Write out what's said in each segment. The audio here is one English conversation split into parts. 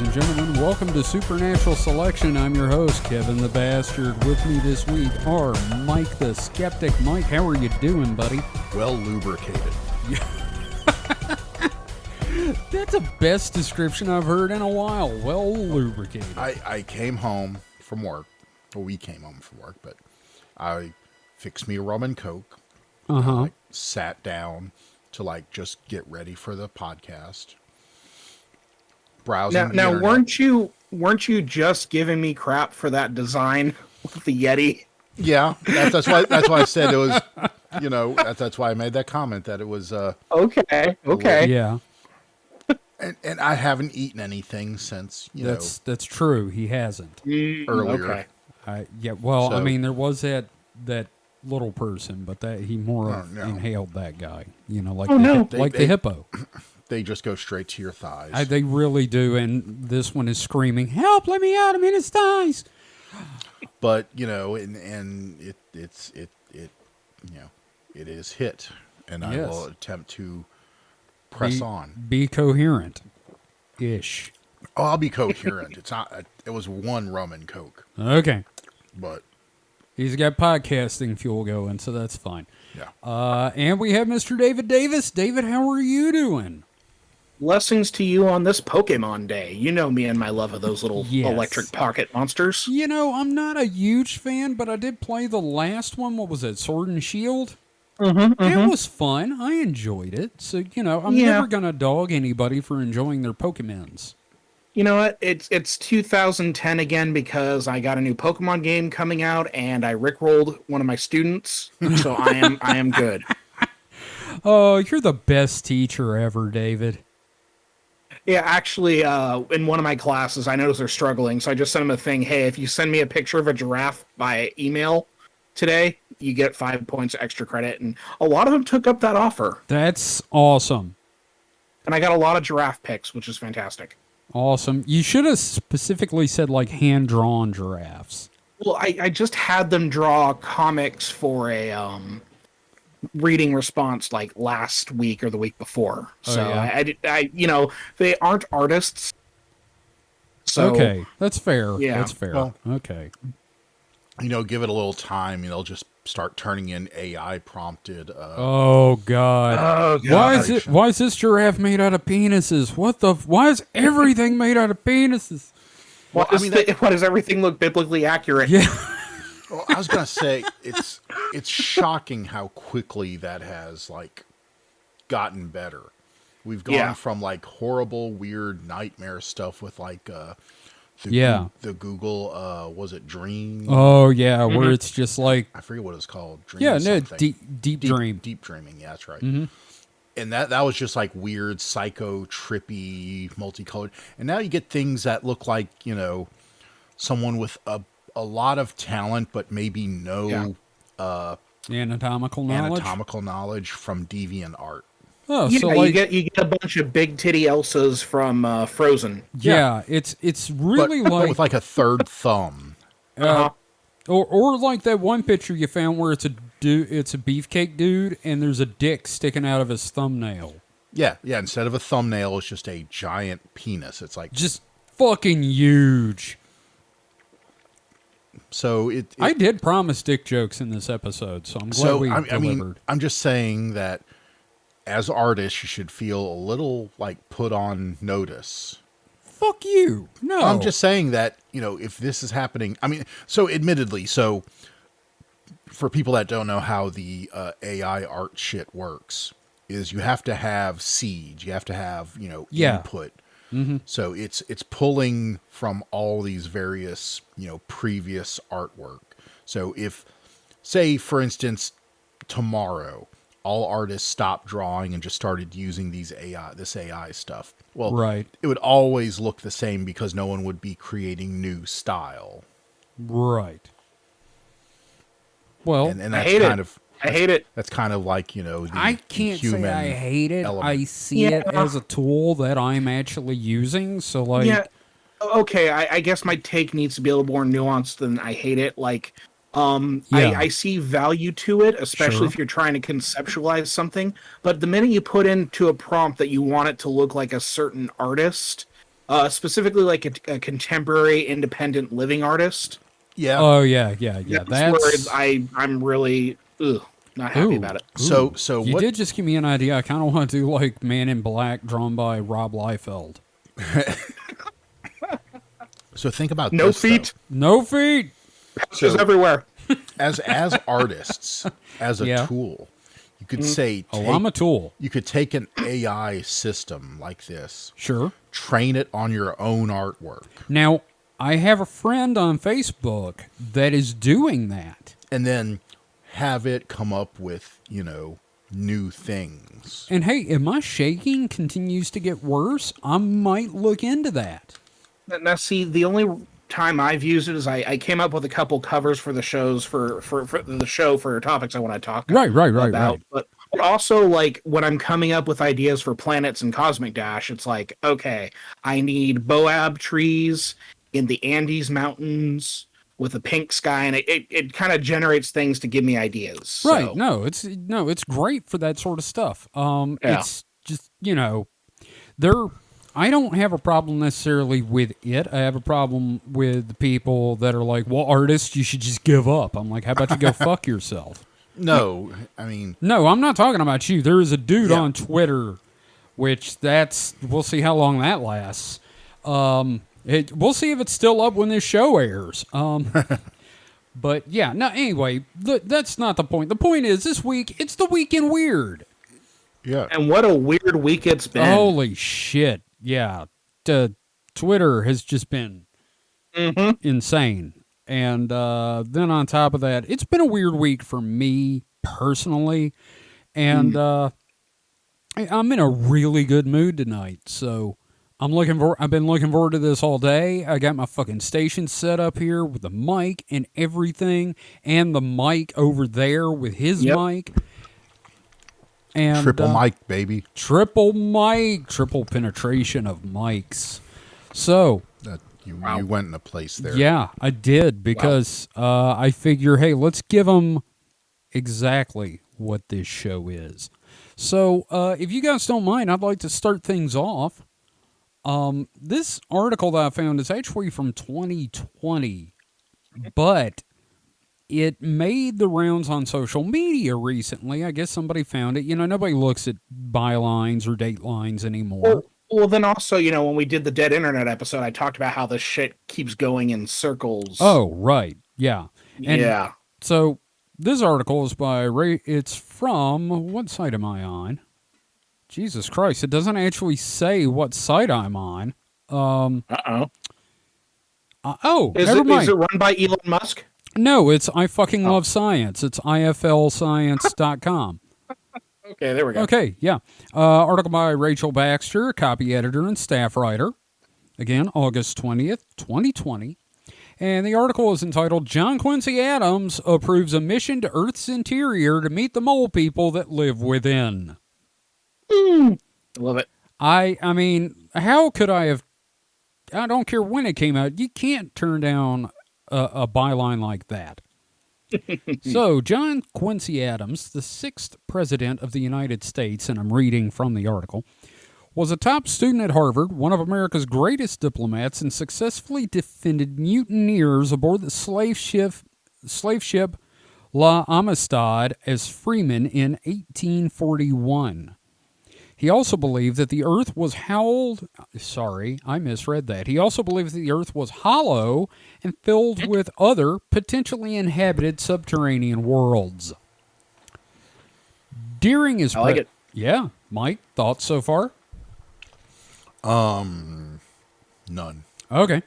and gentlemen, welcome to Supernatural Selection. I'm your host, Kevin the Bastard. With me this week are Mike the Skeptic. Mike, how are you doing, buddy? Well lubricated. That's the best description I've heard in a while. Well lubricated. I came home from work. Well, we came home from work, but I fixed me a rum and Coke. Sat down to just get ready for the podcast. Browsing. Now weren't you just giving me crap for that design with the Yeti? Yeah, that's why I said it was. That's why I made that comment that it was. Okay. Yeah. And I haven't eaten anything since That's true. He hasn't. earlier. Okay. I mean, there was that little person, but that he more inhaled that guy. The hippo. They just go straight to your thighs. They really do, and this one is screaming, "Help! Let me out! I'm in his thighs!" But it is hit, and I will attempt to press on. Be coherent, ish. Oh, I'll be coherent. It's not. It was one rum and Coke. Okay, but he's got podcasting fuel going, so that's fine. Yeah. And we have Mr. David Davis. David, how are you doing? Blessings to you on this Pokemon Day. You know me and my love of those little electric pocket monsters. I'm not a huge fan, but I did play the last one. What was it, Sword and Shield? It was fun. I enjoyed it. So, I'm never going to dog anybody for enjoying their Pokemons. You know what? It's 2010 again because I got a new Pokemon game coming out and I rickrolled one of my students. So I am good. Oh, you're the best teacher ever, David. Yeah, actually, in one of my classes, I noticed they're struggling, so I just sent them a thing. Hey, if you send me a picture of a giraffe by email today, you get 5 points extra credit. And a lot of them took up that offer. That's awesome. And I got a lot of giraffe pics, which is fantastic. Awesome. You should have specifically said, hand-drawn giraffes. Well, I just had them draw comics for a reading response last week or the week before. They aren't artists. So okay, that's fair. Yeah. That's fair. Well, okay. Give it a little time, they'll just start turning in AI prompted. Oh God. Oh God. Why is this giraffe made out of penises? Why is everything made out of penises? Why does everything look biblically accurate? Yeah. Well, I was gonna say it's shocking how quickly that has gotten better. We've gone from horrible, weird nightmare stuff with the Google was it Dream? Oh yeah, where it's just I forget what it's called. Dream deep dream. Deep dreaming. Yeah, that's right. Mm-hmm. And that was just weird, psycho, trippy, multicolored. And now you get things that look like someone with a lot of talent, but maybe no anatomical knowledge from DeviantArt. Oh, you get a bunch of big titty Elsas from Frozen. Yeah, it's really but with a third thumb. Or that one picture you found where it's a beefcake dude and there's a dick sticking out of his thumbnail. Yeah. Instead of a thumbnail, it's just a giant penis. It's just fucking huge. So I did promise dick jokes in this episode, so I'm glad we delivered. I'm just saying that as artists, you should feel a little put on notice. Fuck you. No. I'm just saying that, if this is happening, admittedly, for people that don't know how the AI art shit works, is you have to have seed, you have to have, input. Mm-hmm. So it's pulling from all these various, previous artwork. So if, say, for instance, tomorrow, all artists stopped drawing and just started using this AI stuff. Well, right. It would always look the same because no one would be creating new style. Right. Well, and that's I hate it. That's kind of I can't say I hate it. Element. I see it as a tool that I'm actually using. So yeah. Okay, I guess my take needs to be a little more nuanced than I hate it. I see value to it, especially if you're trying to conceptualize something. But the minute you put into a prompt that you want it to look like a certain artist, specifically like a contemporary independent living artist. Yeah. Oh yeah. That's where I'm really not happy about it. So You what did just give me an idea. I kind of want to do like Man in Black, drawn by Rob Liefeld. so think about No this, feet, No feet. pouches everywhere. as artists, as a Yeah. tool, you could say Oh, I'm a tool. you could take an AI system like this, Sure. train it on your own artwork, Now, I have a friend on Facebook that is doing that. and then have it come up with, new things. And hey, if my shaking continues to get worse, I might look into that. Now, see, the only time I've used it is I came up with a couple covers for the shows for the show for topics I want to talk Right. about. But also, like, when I'm coming up with ideas for planets and Cosmic Dash, it's like, okay, I need Boab trees in the Andes Mountains with a pink sky, and it kind of generates things to give me ideas. Right. So, No, it's great for that sort of stuff. Yeah. It's just, I don't have a problem necessarily with it. I have a problem with the people that are like, well, artists, you should just give up. I'm like, how about you go fuck yourself? No, I mean, No, I'm not talking about you. There is a dude Yeah. on Twitter, which we'll see how long that lasts. We'll see if it's still up when this show airs. But yeah, no, anyway, that's not the point. The point is this week, it's the Week in Weird. yeah. and what a weird week it's been. Holy shit. Yeah. Twitter has just been insane. And then on top of that, it's been a weird week for me personally. And I'm in a really good mood tonight. So I've been looking forward to this all day. I got my fucking station set up here with the mic and everything, and the mic over there with his mic. And Triple mic, baby. triple mic, triple penetration of mics. So That you went in a place there. yeah, I did because I figure, hey, let's give them exactly what this show is. So if you guys don't mind, I'd like to start things off. This article that I found is actually from 2020, but it made the rounds on social media recently. I guess somebody found it. Nobody looks at bylines or datelines anymore. Well, then also, when we did the Dead Internet episode, I talked about how this shit keeps going in circles. Oh, right. Yeah. And yeah. So this article is by Ray. It's from, what site am I on? Jesus Christ. It doesn't actually say what site I'm on. Uh-oh. Never mind. Is it run by Elon Musk? No, it's I fucking love science. It's iflscience.com. Okay, there we go. Okay, yeah. Article by Rachel Baxter, copy editor and staff writer. Again, August 20th, 2020. And the article is entitled, John Quincy Adams approves a mission to Earth's interior to meet the mole people that live within. I love it. I mean, how could I have... I don't care when it came out. You can't turn down a byline like that. So, John Quincy Adams, the 6th president of the United States, and I'm reading from the article, was a top student at Harvard, one of America's greatest diplomats, and successfully defended mutineers aboard the slave ship La Amistad as freemen in 1841. He also believed that the earth was I misread that. He also believed that the earth was hollow and filled with other potentially inhabited subterranean worlds. During his... I like it. Yeah. Mike, thoughts so far? None. Okay.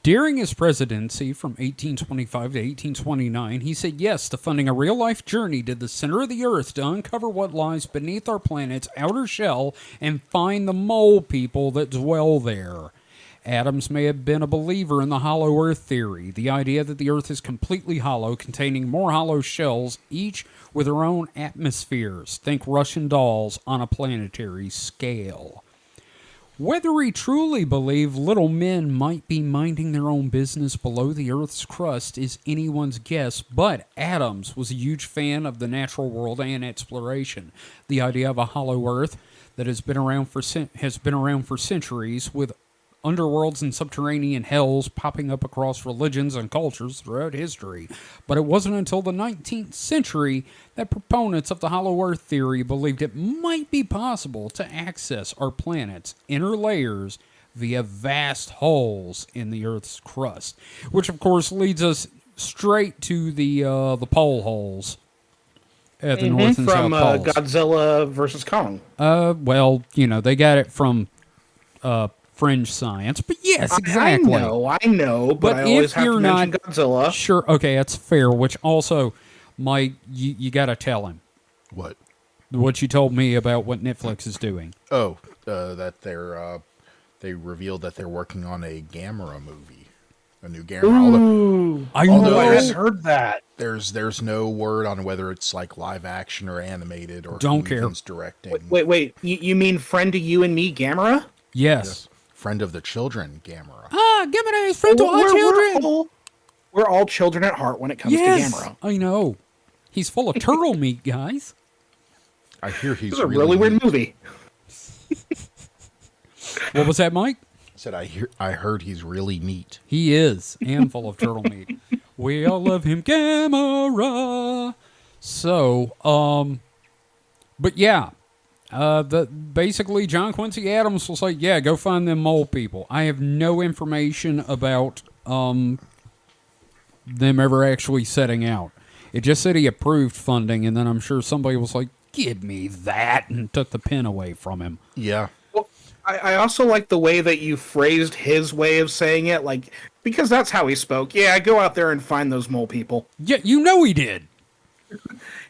During his presidency from 1825 to 1829, he said yes to funding a real-life journey to the center of the Earth to uncover what lies beneath our planet's outer shell and find the mole people that dwell there. Adams may have been a believer in the hollow Earth theory, the idea that the Earth is completely hollow, containing more hollow shells, each with their own atmospheres. Think Russian dolls on a planetary scale. Whether he truly believed little men might be minding their own business below the Earth's crust is anyone's guess, but Adams was a huge fan of the natural world and exploration. The idea of a hollow Earth, that has been around for centuries, with underworlds and subterranean hells popping up across religions and cultures throughout history. But it wasn't until the 19th century that proponents of the Hollow Earth theory believed it might be possible to access our planet's inner layers via vast holes in the Earth's crust, which of course leads us straight to the pole holes at the North and from South Poles. Godzilla versus Kong. Well, they got it from fringe science, but yes, exactly. I know, but I always have to mention Godzilla. Sure, okay, that's fair. Which also, Mike, you got to tell him what you told me about what Netflix is doing. Oh, that they revealed that they're working on a Gamera movie, a new Gamera. Ooh, I know. I just heard that. There's no word on whether it's like live action or animated or Don't care. who's directing. Wait. You mean friend to you and me, Gamera? Yes. Friend of the children, Gamera. Gamera is friend to our children. We're all children at heart when it comes to Gamera. I know. He's full of turtle meat, guys. I hear he's This is a really weird movie. What was that, Mike? I said I heard he's really neat. He is, and full of turtle meat. We all love him, Gamera. So, but yeah, basically John Quincy Adams was like, yeah, go find them mole people. I have no information about them ever actually setting out. It just said he approved funding, and then I'm sure somebody was like, give me that, and took the pen away from him. Yeah. Well, I also like the way that you phrased his way of saying it, like, because that's how he spoke. Yeah, go out there and find those mole people. Yeah, you know he did.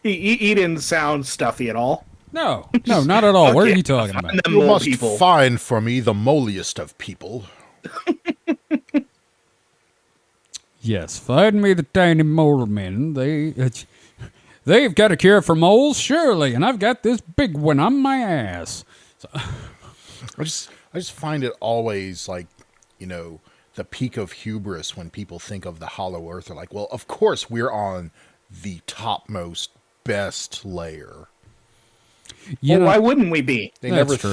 He didn't sound stuffy at all. No, not at all. What are you talking about? Them You mole must people. find for me the moliest of people. Yes, find me the tiny mole men. They've got a cure for moles, surely, and I've got this big one on my ass. So, I just find it always like, the peak of hubris when people think of the Hollow Earth. They're like, well, of course we're on the topmost, best layer. Why wouldn't we be? They That's never true.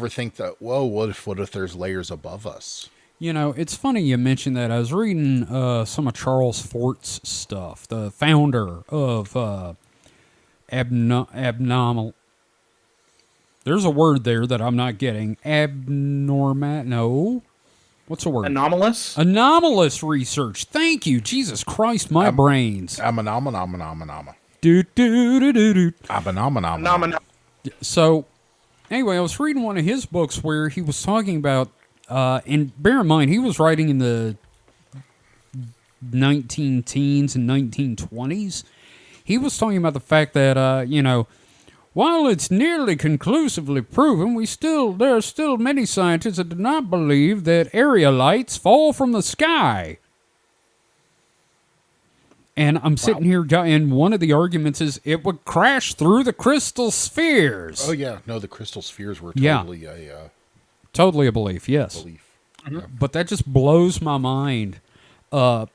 think that, whoa, what if there's layers above us? it's funny you mentioned that. I was reading some of Charles Fort's stuff, the founder of abnormal. There's a word there that I'm not getting. No. What's the word? Anomalous? Anomalous research. Thank you. Jesus Christ, my brains. Amanamanamanamanama. Do. Abanamanama. So, anyway, I was reading one of his books where he was talking about, and bear in mind, he was writing in the 19-teens and 1920s. He was talking about the fact that, while it's nearly conclusively proven, there are still many scientists that do not believe that aerolites fall from the sky. And I'm sitting here, and one of the arguments is it would crash through the crystal spheres. Oh, yeah. No, the crystal spheres were Yeah. totally Totally a belief, yes. belief. But that just blows my mind,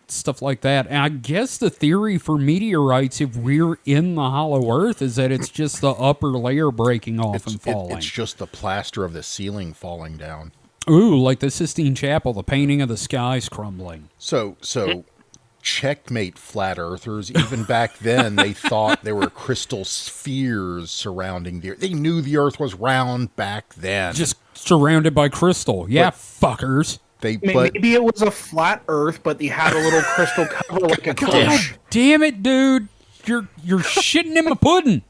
stuff like that. And I guess the theory for meteorites, if we're in the hollow earth, is that it's just the upper layer breaking off and falling. It's just the plaster of the ceiling falling down. Ooh, like the Sistine Chapel, the painting of the skies crumbling. So checkmate, flat earthers. Even back then, they thought there were crystal spheres surrounding the earth. They knew the earth was round back then. Just surrounded by crystal. Yeah, fuckers. Maybe it was a flat earth, but they had a little crystal cover like a God dish. damn it, dude. You're shitting in my pudding.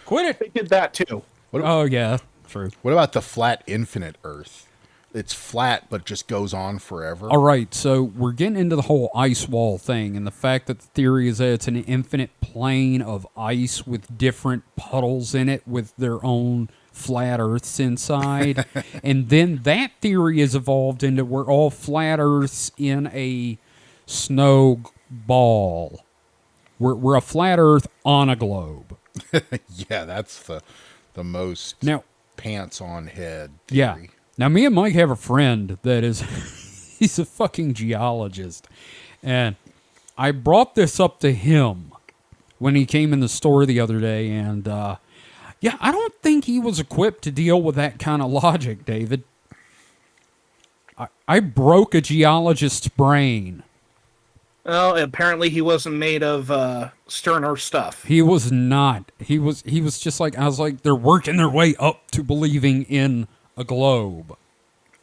Quit it. They did that too. Oh, yeah, true. What about the flat infinite earth? It's flat, but just goes on forever. All right, so we're getting into the whole ice wall thing, and the fact that the theory is that it's an infinite plane of ice with different puddles in it with their own flat earths inside. And then that theory is evolved into we're all flat earths in a snow ball. We're a flat earth on a globe. Yeah, that's the most Now, pants on head yeah. theory. Now, me and Mike have a friend that is, he's a fucking geologist. And I brought this up to him when he came in the store the other day. And Yeah, I don't think he was equipped to deal with that kind of logic, David. I broke a geologist's brain. Well, apparently he wasn't made of sterner stuff. He was not. He was just like, I was like, they're working their way up to believing in a globe.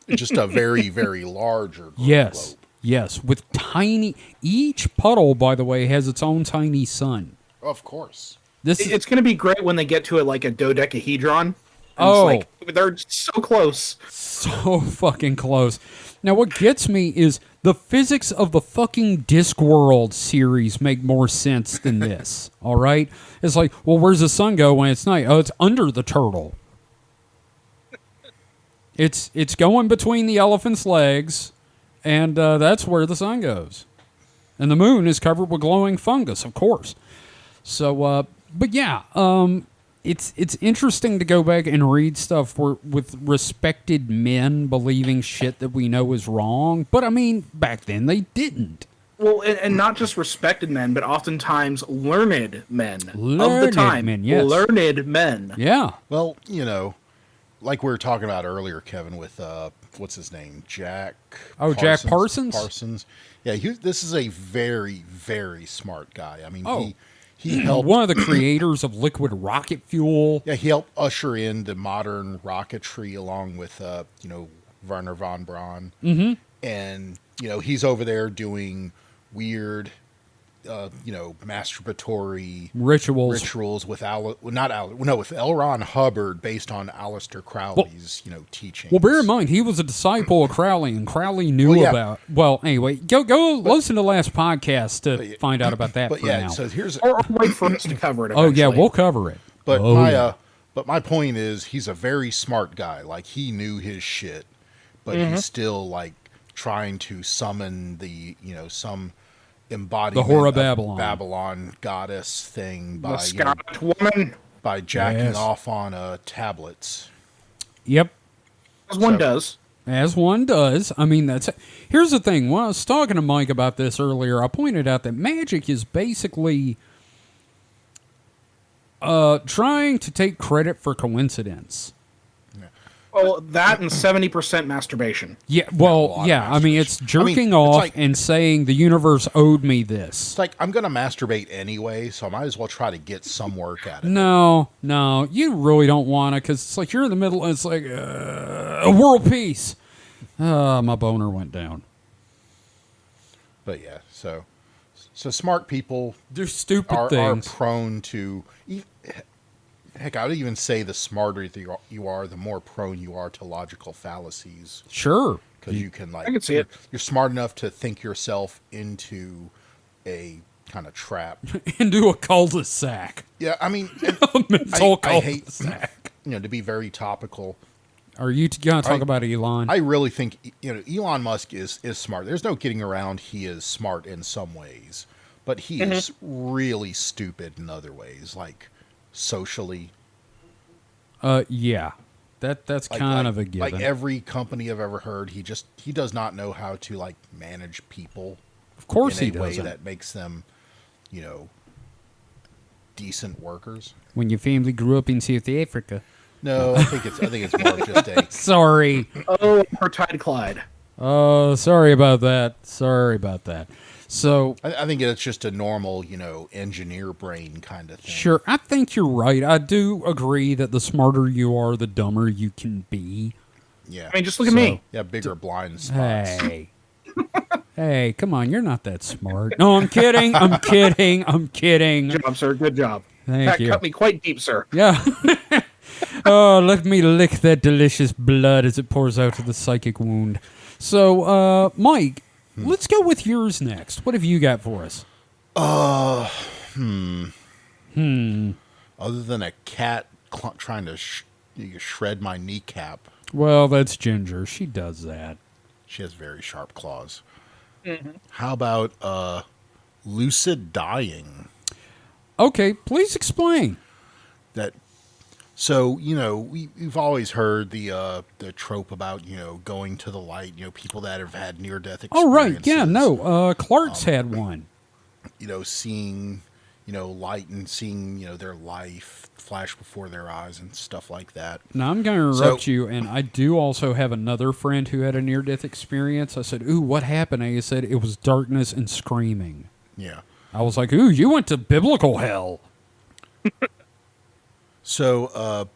Just a very, very larger Yes. globe. Yes. With tiny, each puddle, by the way, has its own tiny sun. Of course. It's going to be great when they get to it like a dodecahedron. Oh. It's like, they're so close. So fucking close. Now, what gets me is the physics of the fucking Discworld series make more sense than this. All right? It's like, well, where's the sun go when it's night? Oh, it's under the turtle. It's going between the elephant's legs, and that's where the sun goes. And the moon is covered with glowing fungus, of course. So, but yeah, it's interesting to go back and read stuff with respected men believing shit that we know is wrong. But I mean, back then they didn't. Well, and not just respected men, but oftentimes learned men of the Learned time. men, yes. Learned men. Yeah. Well, you know, like we were talking about earlier, Kevin, with what's his name, Jack. Oh, Jack Parsons? Parsons. Yeah, this is a very, very smart guy. I mean, Oh. he helped. One of the creators of liquid rocket fuel. Yeah, he helped usher in the modern rocketry along with Werner von Braun. Mm-hmm. And he's over there doing weird, masturbatory Rituals. with with L. Ron Hubbard, based on Aleister Crowley's teaching. Well, bear in mind, he was a disciple of Crowley, and Crowley knew Well, yeah. about... Well, anyway, go listen to the last podcast to find out about that But for yeah, now. so here's Or wait for us to cover it. Oh, yeah, eventually. we'll cover it. But Oh, my yeah. but my point is, he's a very smart guy. Like, he knew his shit, but he's still like trying to summon the some embodiment The Whore of Babylon goddess thing The by Scotch woman, by jacking Yes. off on tablets. Yep. as one does. As one does. I mean, here's the thing. When I was talking to Mike about this earlier, I pointed out that magic is basically trying to take credit for coincidence. Well, that and 70% masturbation. Yeah, a well, lot of yeah. I mean, it's masturbation. I mean, jerking it's off like- and saying the universe owed me this. It's like, I'm gonna masturbate anyway, so I might as well try to get some work at it. No, you really don't want to, because it's like you're in the middle, and it's like a world peace. My boner went down. But yeah, so smart people Do stupid are things. prone to. Heck, I would even say the smarter you are, the more prone you are to logical fallacies. Sure. Because you can, like, I can see it. You're smart enough to think yourself into a kind of trap. Into a cul-de-sac. Yeah, I mean, Mental I hate, cul-de-sac. to be very topical. Are you going to talk about Elon? I really think, Elon Musk is smart. There's no getting around he is smart in some ways, but he is really stupid in other ways, like socially. Yeah. That's Like, kind of a given. Like every company I've ever heard, he does not know how to like manage people. Of course in he a way doesn't. that makes them, decent workers. When your family grew up in South Africa. No, I think it's more of just a. Sorry. Oh, Apartheid Clyde. Oh, sorry about that. So, I think it's just a normal, engineer brain kind of thing. sure, I think you're right. I do agree that the smarter you are, the dumber you can be. Yeah. I mean, just look at me. Yeah, bigger blind spots. Hey. Hey, come on, you're not that smart. No, I'm kidding. I'm kidding. Good job, sir. Good job. Thank That you. cut me quite deep, sir. Yeah. Oh, let me lick that delicious blood as it pours out of the psychic wound. So, Mike, let's go with yours next. What have you got for us? Other than a cat trying to shred my kneecap, Well, that's Ginger. She does that. she has very sharp claws. How about lucid dying? Okay, please explain. So we've always heard the trope about going to the light. People that have had near death experiences. Oh, right. Yeah, no. Clark's had one. Seeing light and seeing, their life flash before their eyes and stuff like that. Now, I'm going to interrupt you, and I do also have another friend who had a near-death experience. I said, ooh, what happened? And he said it was darkness and screaming. Yeah. I was like, ooh, you went to biblical hell. So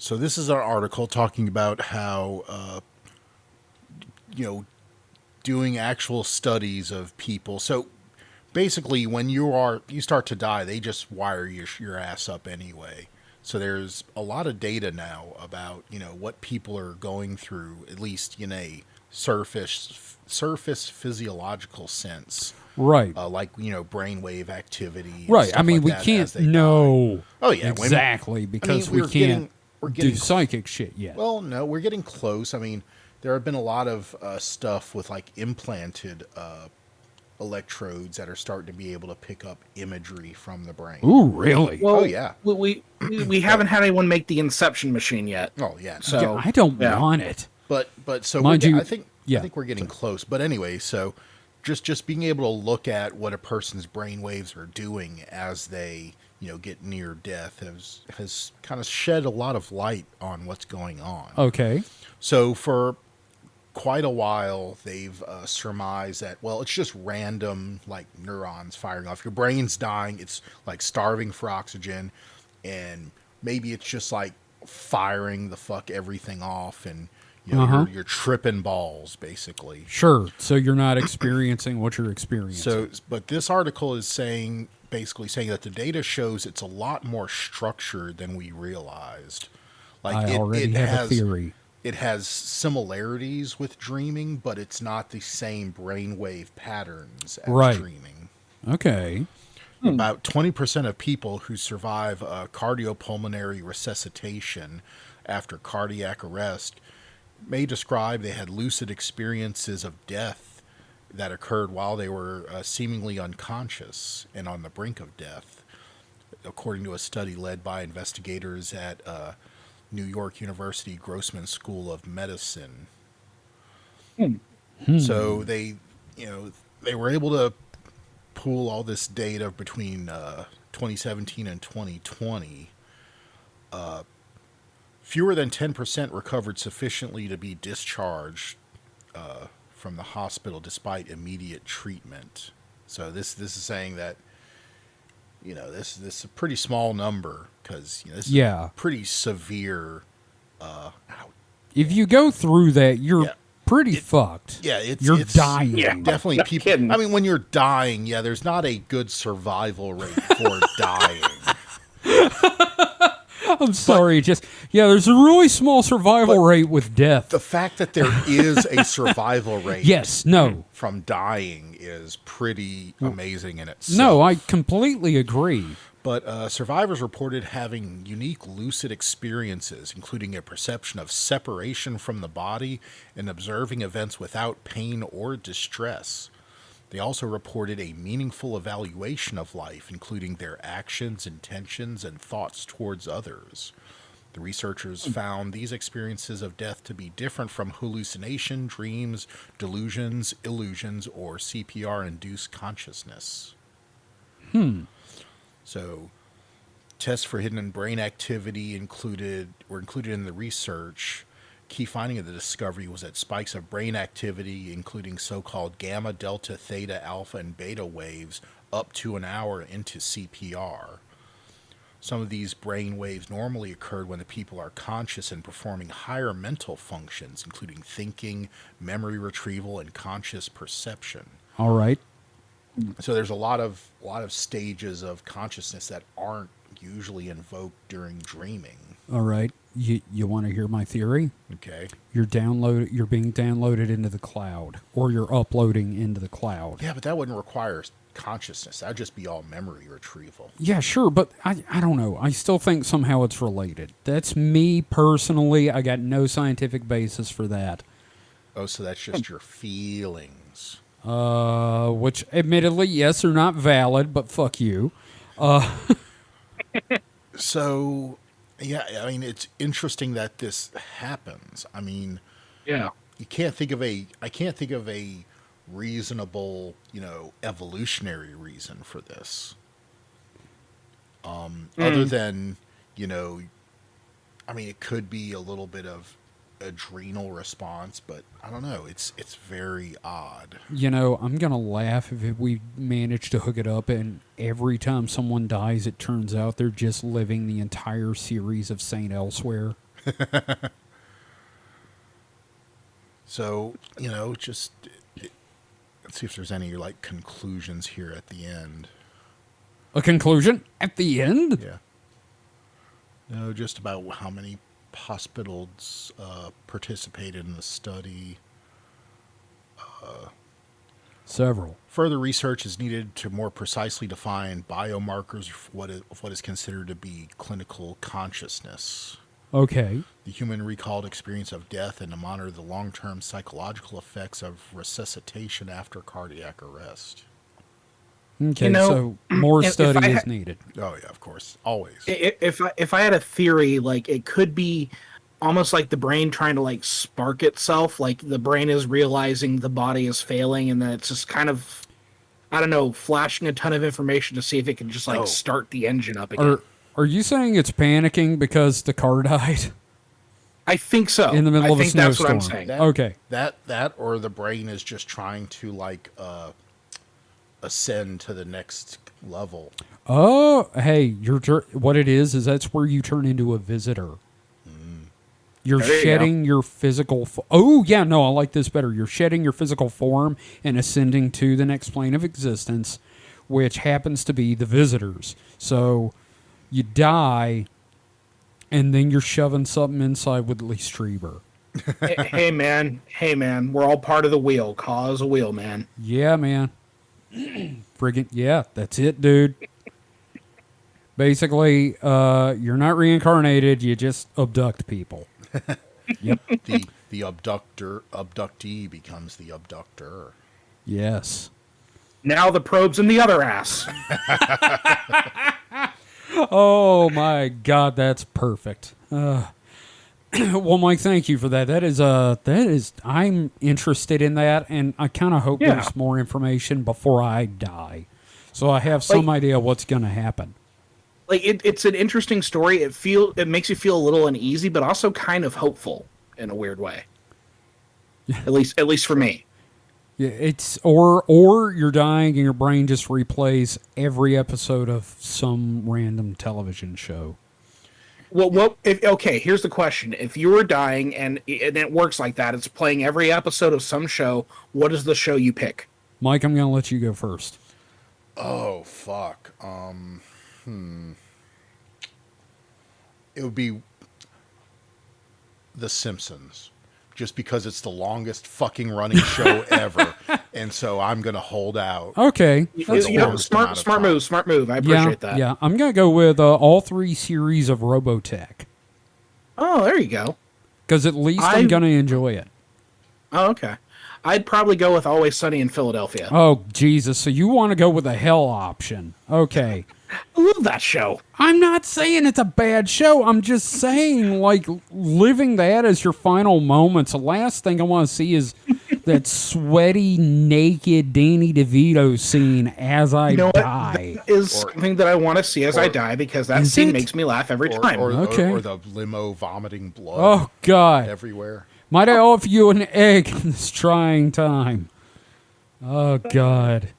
this is an article talking about how, doing actual studies of people. So basically, when you start to die, they just wire your ass up anyway. So there's a lot of data now about, what people are going through, at least in a surface physiological sense. Right. Like, brainwave activity. Right. I mean, we can't know exactly because we can't do psychic shit yet. Well, no, we're getting close. I mean, there have been a lot of stuff with like implanted electrodes that are starting to be able to pick up imagery from the brain. Ooh, really? Well, oh, yeah. We haven't had anyone make the Inception machine yet. Oh, yeah. No. So I don't want it. But so Mind you, I think we're getting close. But anyway, so just being able to look at what a person's brain waves are doing as they, get near death has kind of shed a lot of light on what's going on. Okay. So for quite a while, they've surmised that, well, it's just random, like, neurons firing off. Your brain's dying. It's, like, starving for oxygen. And maybe it's just, like, firing the fuck everything off. And, you're tripping balls, basically. Sure. So you're not experiencing what you're experiencing. So, but this article is basically saying that the data shows it's a lot more structured than we realized. Like, I already have a theory. It has similarities with dreaming, but it's not the same brainwave patterns as dreaming. Okay. About 20% of people who survive cardiopulmonary resuscitation after cardiac arrest may describe they had lucid experiences of death that occurred while they were seemingly unconscious and on the brink of death, according to a study led by investigators at New York University Grossman School of Medicine. So they were able to pool all this data between 2017 and 2020. Fewer than 10% recovered sufficiently to be discharged from the hospital despite immediate treatment. So this is saying that this is a pretty small number because this is a pretty severe. If you go through that, you're pretty fucked. Yeah, you're dying. Yeah, definitely. No people. kidding. I mean, when you're dying, there's not a good survival rate for dying. I'm sorry, there's a really small survival rate with death. The fact that there is a survival rate from dying is pretty amazing in itself. No, I completely agree. But survivors reported having unique lucid experiences, including a perception of separation from the body and observing events without pain or distress. They also reported a meaningful evaluation of life, including their actions, intentions, and thoughts towards others. The researchers found these experiences of death to be different from hallucination, dreams, delusions, illusions, or CPR-induced consciousness. So, tests for hidden brain activity were included in the research. Key finding of the discovery was that spikes of brain activity, including so-called gamma, delta, theta, alpha, and beta waves, up to an hour into CPR. Some of these brain waves normally occurred when the people are conscious and performing higher mental functions, including thinking, memory retrieval, and conscious perception. All right. So there's a lot of stages of consciousness that aren't usually invoked during dreaming. All right. You want to hear my theory? Okay. You're being downloaded into the cloud, or you're uploading into the cloud. Yeah, but that wouldn't require consciousness. That'd just be all memory retrieval. Yeah, sure, but I don't know. I still think somehow it's related. That's me personally. I got no scientific basis for that. Oh, so that's just your feelings. Which admittedly, yes, are not valid, but fuck you. So, yeah, I mean, it's interesting that this happens. I mean, I can't think of a reasonable, evolutionary reason for this. Other than, I mean, it could be a little bit of adrenal response, but I don't know. It's very odd. I'm going to laugh if we manage to hook it up and every time someone dies, it turns out they're just living the entire series of Saint Elsewhere. So, let's see if there's any, conclusions here at the end. A conclusion at the end? Yeah. No, just about how many hospitals participated in the study. Several. Further research is needed to more precisely define biomarkers of what is considered to be clinical consciousness. Okay. The human recalled experience of death and to monitor the long-term psychological effects of resuscitation after cardiac arrest. Okay, so more study is needed. Oh yeah, of course, always. If I had a theory, it could be almost like the brain trying to spark itself, like the brain is realizing the body is failing, and then it's just kind of, I don't know, flashing a ton of information to see if it can just start the engine up again. Are you saying it's panicking because the car died? I think so. In the middle of a snowstorm. That's what I'm saying. Okay. That or the brain is just trying to ascend to the next level. Oh, hey, what it is that's where you turn into a visitor. You're shedding your physical... oh, yeah, no, I like this better. You're shedding your physical form and ascending to the next plane of existence, which happens to be the visitors. So you die, and then you're shoving something inside with Lee Strieber. Hey, man, we're all part of the wheel. Cause a wheel, man. Yeah, man. Friggin' yeah, that's it, dude. Basically, you're not reincarnated, you just abduct people. Yep. The abductee becomes the abductor. Yes. Now the probe's in the other ass. Oh my God, that's perfect. Well, Mike, thank you for that. That is, I'm interested in that, and I kind of hope there's more information before I die, so I have some idea what's going to happen. It's an interesting story. It makes you feel a little uneasy, but also kind of hopeful in a weird way. At least for me. Yeah, it's or you're dying and your brain just replays every episode of some random television show. Well, okay, here's the question. If you were dying and it works like that, it's playing every episode of some show, what is the show you pick? Mike, I'm going to let you go first. Oh, fuck. It would be The Simpsons. Just because it's the longest fucking running show ever. And so I'm going to hold out. Okay. Smart move. I appreciate that. Yeah, I'm going to go with all 3 series of Robotech. Oh, there you go. Because at least I'm going to enjoy it. Oh, okay. I'd probably go with Always Sunny in Philadelphia. Oh, Jesus. So you want to go with the hell option. Okay. I love that show. I'm not saying it's a bad show. I'm just saying, living that as your final moments, the last thing I want to see is that sweaty, naked Danny DeVito scene as I die. That is something that I want to see as I die, because that scene makes me laugh every time. Or the limo vomiting blood. Oh, God. Everywhere. Might I offer you an egg in this trying time? Oh, God.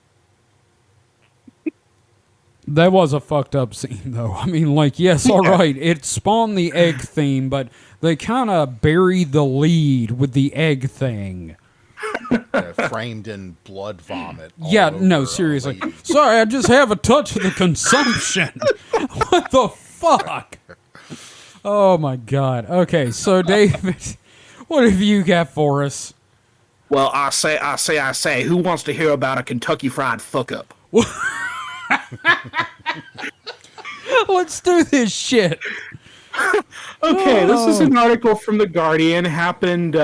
That was a fucked up scene, though. I mean, yes, all right, it spawned the egg theme, but they kind of buried the lead with the egg thing. Framed in blood vomit. Yeah, no, seriously. Sorry, I just have a touch of the consumption. What the fuck? Oh, my God. Okay, so, David, what have you got for us? Well, I say, who wants to hear about a Kentucky Fried fuck-up? Let's do this shit. Okay, this is an article from The Guardian. Happened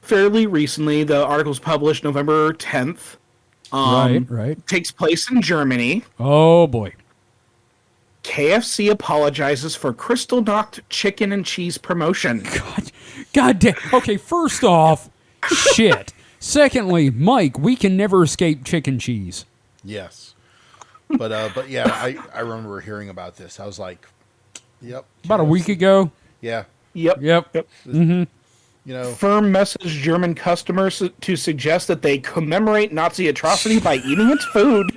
fairly recently. The article's published November 10th. Right. Takes place in Germany. Oh, boy. KFC apologizes for Crystal Knocked chicken and cheese promotion. God damn. Okay, first off, shit. Secondly, Mike, we can never escape chicken cheese. Yes. But yeah, I remember hearing about this. I was like, yep. About a week ago. Yeah. Yep. Yep. You know, Firm message German customers to suggest that they commemorate Nazi atrocity by eating its food.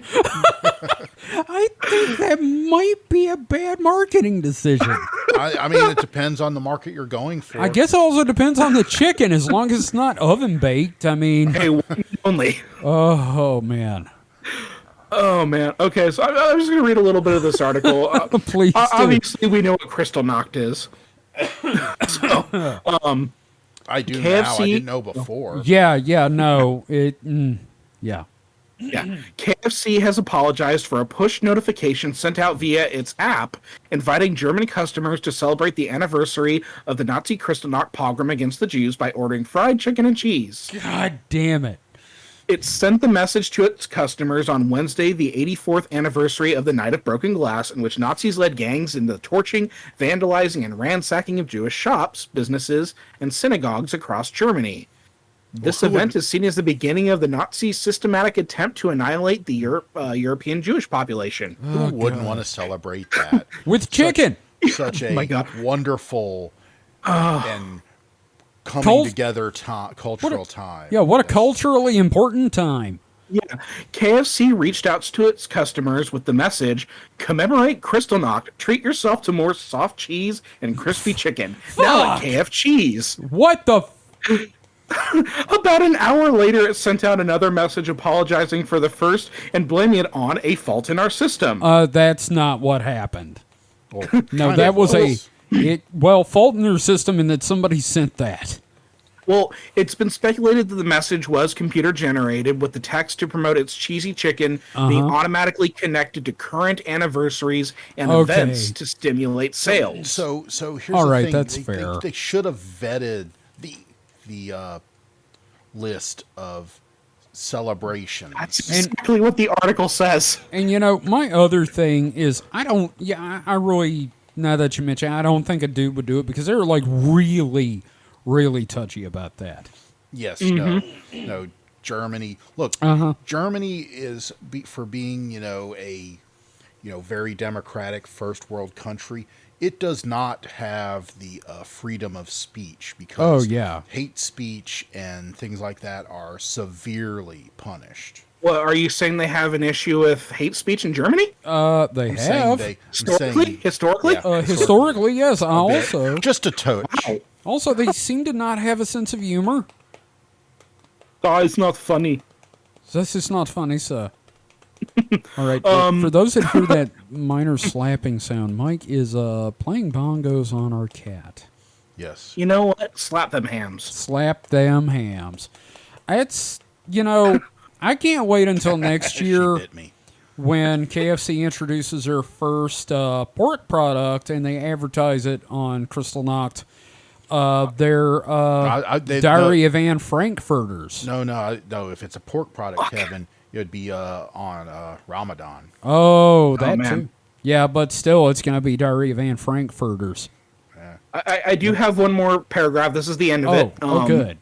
I think that might be a bad marketing decision. I mean, it depends on the market you're going for. I guess it also depends on the chicken, as long as it's not oven baked. I mean, Hey, one only. oh man. Oh man. Okay, so I'm just gonna read a little bit of this article. Please do. Obviously, we know what Crystal Nacht is. So, I do KFC now. I didn't know before. Yeah, yeah, no. Yeah. yeah, KFC has apologized for a push notification sent out via its app, inviting German customers to celebrate the anniversary of the Nazi Kristallnacht pogrom against the Jews by ordering fried chicken and cheese. God damn it. It sent the message to its customers on Wednesday, the 84th anniversary of the Night of Broken Glass, in which Nazis led gangs in the torching, vandalizing, and ransacking of Jewish shops, businesses, and synagogues across Germany. This event is seen as the beginning of the Nazi systematic attempt to annihilate the European Jewish population. Who wouldn't want to celebrate that? With chicken. Such a my God. wonderful and coming together cultural time. Yeah, what a culturally important time. Yeah, KFC reached out to its customers with the message, commemorate Kristallnacht, treat yourself to more soft cheese and crispy chicken. Now at KF Cheese. What the About an hour later, it sent out another message apologizing for the first and blaming it on a fault in our system. that's not what happened. Well, No, kind that of was fault in their system and that somebody sent that. Well, it's been speculated that the message was computer generated with the text to promote its cheesy chicken being automatically connected to current anniversaries and events to stimulate sales. So here's All the right, thing. that's fair. They should have vetted the list of celebrations. That's exactly what the article says. And my other thing is I really, now that you mention, I don't think a dude would do it because they're like really, really touchy about that. Yes, no, Germany. Look, Germany is for being, a very democratic first world country. It does not have the freedom of speech because hate speech and things like that are severely punished. Well, are you saying they have an issue with hate speech in Germany? They have. Historically? Yeah, historically, yes. Also, just a touch. Wow. Also, they seem to not have a sense of humor. Oh, it's not funny. This is not funny, sir. All right. For those that hear that minor slapping sound, Mike is playing bongos on our cat. Yes. You know what? Slap them hams. Slap them hams. It's, I can't wait until next year She bit me. when KFC introduces their first pork product and they advertise it on Kristallnacht. Their Diary of Anne Frankfurters. No. If it's a pork product, Kevin, it would be on Ramadan. Oh, that man. too. Yeah, but still, it's going to be Diary of Anne Frankfurters. I do have one more paragraph. This is the end of it. Good.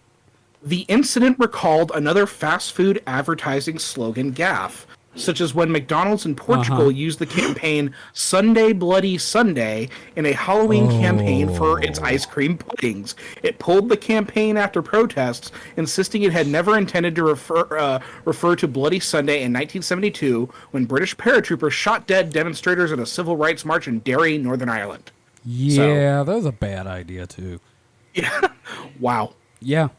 The incident recalled another fast food advertising slogan gaffe, such as when McDonald's in Portugal used the campaign Sunday Bloody Sunday in a Halloween campaign for its ice cream puddings. It pulled the campaign after protests, insisting it had never intended to refer to Bloody Sunday in 1972 when British paratroopers shot dead demonstrators at a civil rights march in Derry, Northern Ireland. Yeah, that was a bad idea, too. Yeah. Wow. Yeah.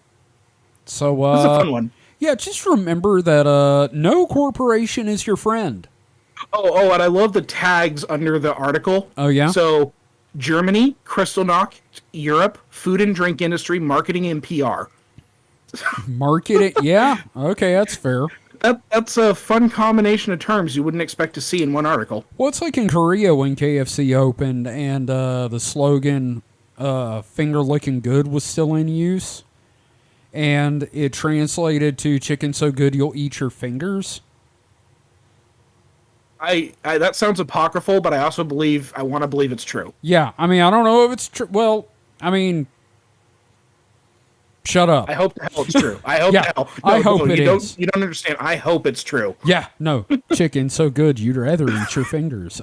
So, This is a fun one. yeah, just remember that no corporation is your friend. Oh, and I love the tags under the article. Oh, yeah? So, Germany, Kristallnacht, Europe, food and drink industry, marketing, and PR. Market it. Yeah. Okay, that's fair. That's a fun combination of terms you wouldn't expect to see in one article. Well, it's like in Korea when KFC opened and the slogan finger licking good was still in use. And it translated to chicken so good you'll eat your fingers. I that sounds apocryphal, but I also I want to believe it's true. Yeah, I mean, I don't know if it's true. Well, I mean, Shut up. I hope the hell it's true. I hope Yeah, the hell. I hope it you is. You don't understand. I hope it's true. Yeah, no. Chicken so good you'd rather eat your fingers.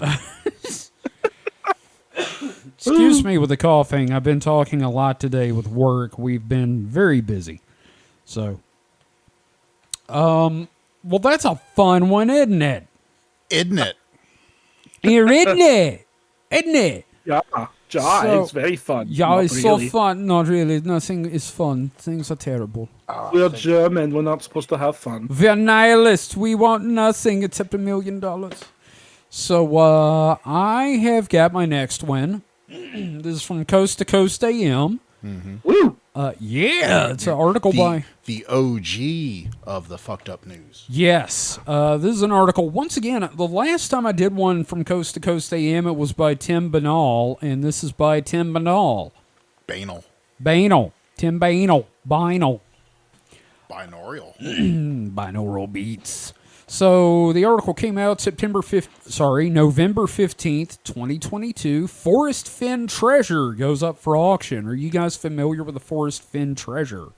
Excuse me with the coughing. I've been talking a lot today with work. We've been very busy. So, well, that's a fun one, isn't it? Isn't it? Here, isn't it? Isn't it? Yeah, So- it's very fun. Yeah, Not it's really. so fun. Not really. Nothing is fun. Things are terrible. We're German. We're not supposed to have fun. We're nihilists. We want nothing except $1 million. So, I have got my next one. This is from Coast to Coast AM. Woo! Yeah, it's an article by... The OG of the fucked up news. Yes, this is an article. Once again, the last time I did one from Coast to Coast AM, it was by Tim Banal, and this is by Tim Banal. Banal. Banal. Tim Banal. Binal. Binaural. Binaural beats. So the article came out November 15th, 2022. Forest Fen treasure goes up for auction. Are you guys familiar with the Forest Fen treasure?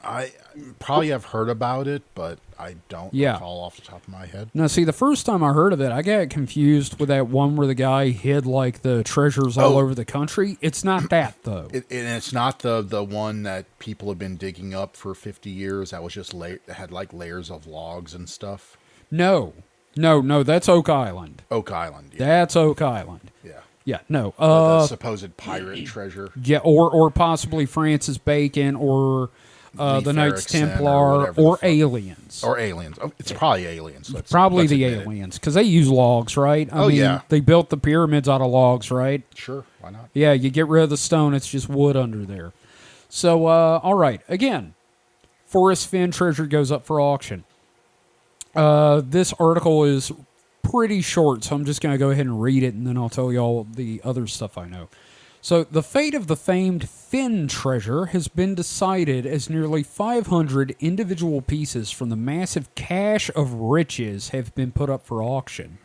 I probably have heard about it, but I don't Yeah. recall off the top of my head. Now, see, the first time I heard of it, I got confused with that one where the guy hid, like, the treasures all over the country. It's not that, though. And it's not the one that people have been digging up for 50 years. That was just that had like layers of logs and stuff. No, that's Oak Island. Oak Island. Yeah. That's Oak Island. Yeah. Yeah, no. The supposed pirate treasure. Yeah, or possibly Francis Bacon, or the Leif Knights Erikson, Templar, whatever or the fuck. aliens. Or aliens. Oh, it's probably aliens. Probably let's the admit it. aliens, because they use logs, right? I mean, yeah. they built the pyramids out of logs, right? Sure, why not? Yeah, you get rid of the stone, it's just wood under there. So, all right, again, Forest Fen treasure goes up for auction. This article is pretty short, so I'm just going to go ahead and read it, and then I'll tell you all the other stuff I know. So, the fate of the famed Fen treasure has been decided as nearly 500 individual pieces from the massive cache of riches have been put up for auction.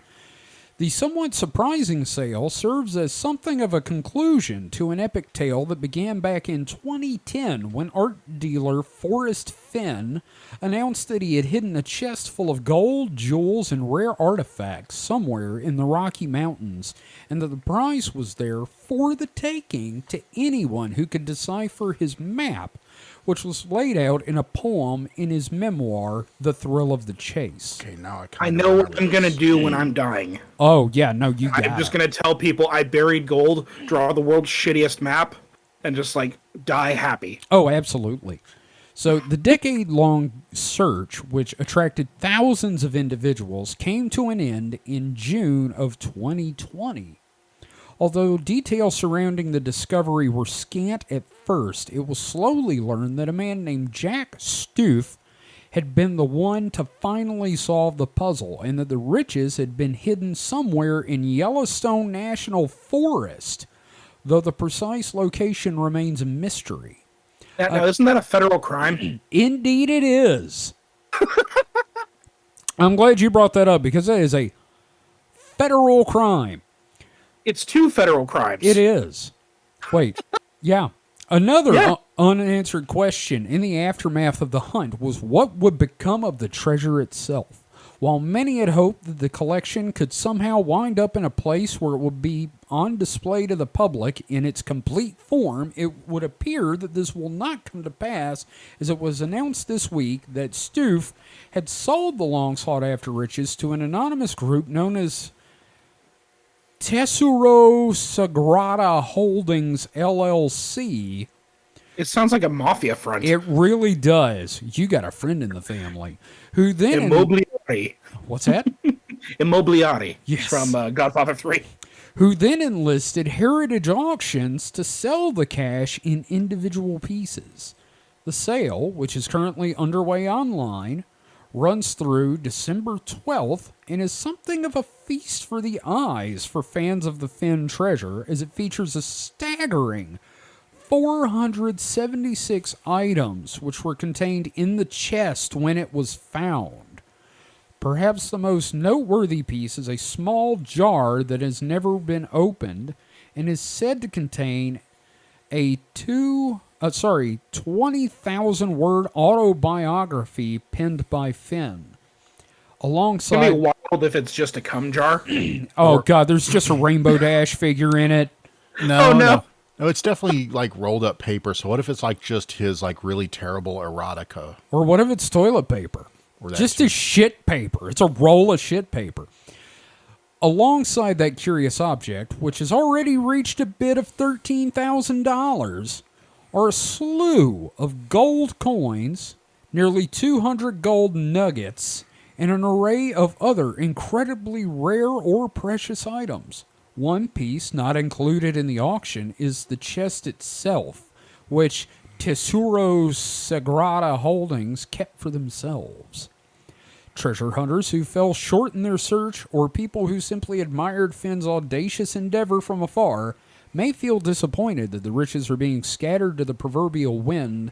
The somewhat surprising sale serves as something of a conclusion to an epic tale that began back in 2010 when art dealer Forrest Fen announced that he had hidden a chest full of gold, jewels, and rare artifacts somewhere in the Rocky Mountains, and that the prize was there for the taking to anyone who could decipher his map, which was laid out in a poem in his memoir, The Thrill of the Chase. Okay, now I know what I'm gonna do when I'm dying. Oh, yeah, no, you got I'm just it. gonna tell people I buried gold, draw the world's shittiest map, and just like die happy. Oh, absolutely. So the decade-long search, which attracted thousands of individuals, came to an end in June of 2020. Although details surrounding the discovery were scant at first, it was slowly learned that a man named Jack Stoof had been the one to finally solve the puzzle, and that the riches had been hidden somewhere in Yellowstone National Forest, though the precise location remains a mystery. Now, isn't that a federal crime? Indeed it is. I'm glad you brought that up, because that is a federal crime. It's two federal crimes. It is. Wait, yeah. Another Yeah. unanswered question in the aftermath of the hunt was what would become of the treasure itself. While many had hoped that the collection could somehow wind up in a place where it would be on display to the public in its complete form, it would appear that this will not come to pass, as it was announced this week that Stoof had sold the long sought after riches to an anonymous group known as Tesoro Sagrada Holdings LLC. It sounds like a mafia front. It really does. You got a friend in the family who then Immobiliari. what's that? Immobiliari. Yes. From Godfather 3. Who then enlisted Heritage Auctions to sell the cash in individual pieces. The sale, which is currently underway online, runs through December 12th and is something of a feast for the eyes for fans of the Fen treasure, as it features a staggering 476 items which were contained in the chest when it was found. Perhaps the most noteworthy piece is a small jar that has never been opened and is said to contain a 2 20,000 word autobiography penned by Finn. It's gonna Alongside, be wild if it's just a cum jar. oh god, there's just a Rainbow Dash figure in it. No, Oh, no. no. No, it's definitely like rolled up paper. So what if it's like just his like really terrible erotica? Or what if it's toilet paper? Or that Just too. a shit paper. It's a roll of shit paper. Alongside that curious object, which has already reached a bid of $13,000, are a slew of gold coins, nearly 200 gold nuggets, and an array of other incredibly rare or precious items. One piece not included in the auction is the chest itself, which Tesoro Sagrada Holdings kept for themselves. Treasure hunters who fell short in their search, or people who simply admired Finn's audacious endeavor from afar, may feel disappointed that the riches are being scattered to the proverbial wind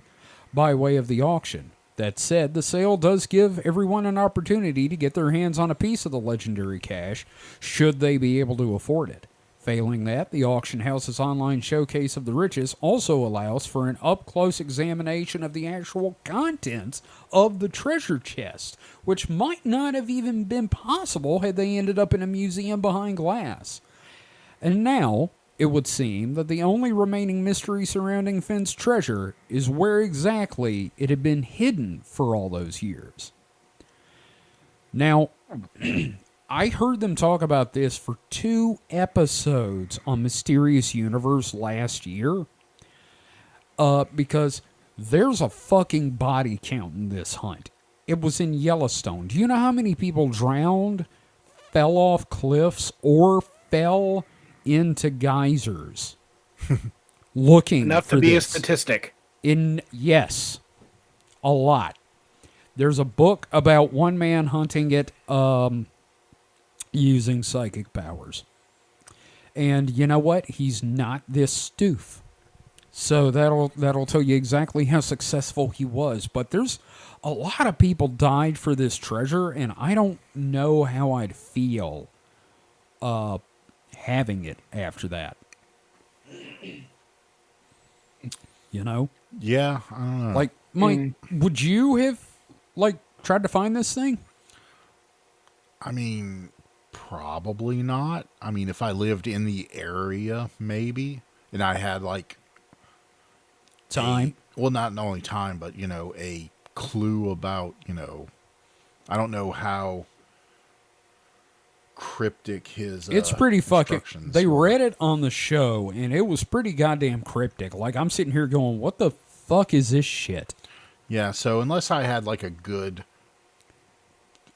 by way of the auction. That said, the sale does give everyone an opportunity to get their hands on a piece of the legendary cash, should they be able to afford it. Failing that, the auction house's online showcase of the riches also allows for an up-close examination of the actual contents of the treasure chest, which might not have even been possible had they ended up in a museum behind glass. And now, it would seem that the only remaining mystery surrounding Finn's treasure is where exactly it had been hidden for all those years. Now, I heard them talk about this for 2 episodes on Mysterious Universe last year, because there's a fucking body count in this hunt. It was in Yellowstone. Do you know how many people drowned, fell off cliffs, or fell into geysers looking Enough for to be this? a statistic. Yes, a lot. There's a book about one man hunting it using psychic powers. And you know what? He's not this stoof. So that'll tell you exactly how successful he was. But there's a lot of people died for this treasure, and I don't know how I'd feel having it after that. You know? Yeah, I don't know. Like, Mike, would you have, like, tried to find this thing? I mean, probably not. I mean, if I lived in the area, maybe, and I had like Time. well, not only time, but you know, a clue about, you know, I don't know how cryptic his It's pretty fucking. instructions They were. read it on the show, and it was pretty goddamn cryptic. Like, I'm sitting here going, what the fuck is this shit? Yeah, so unless I had like a good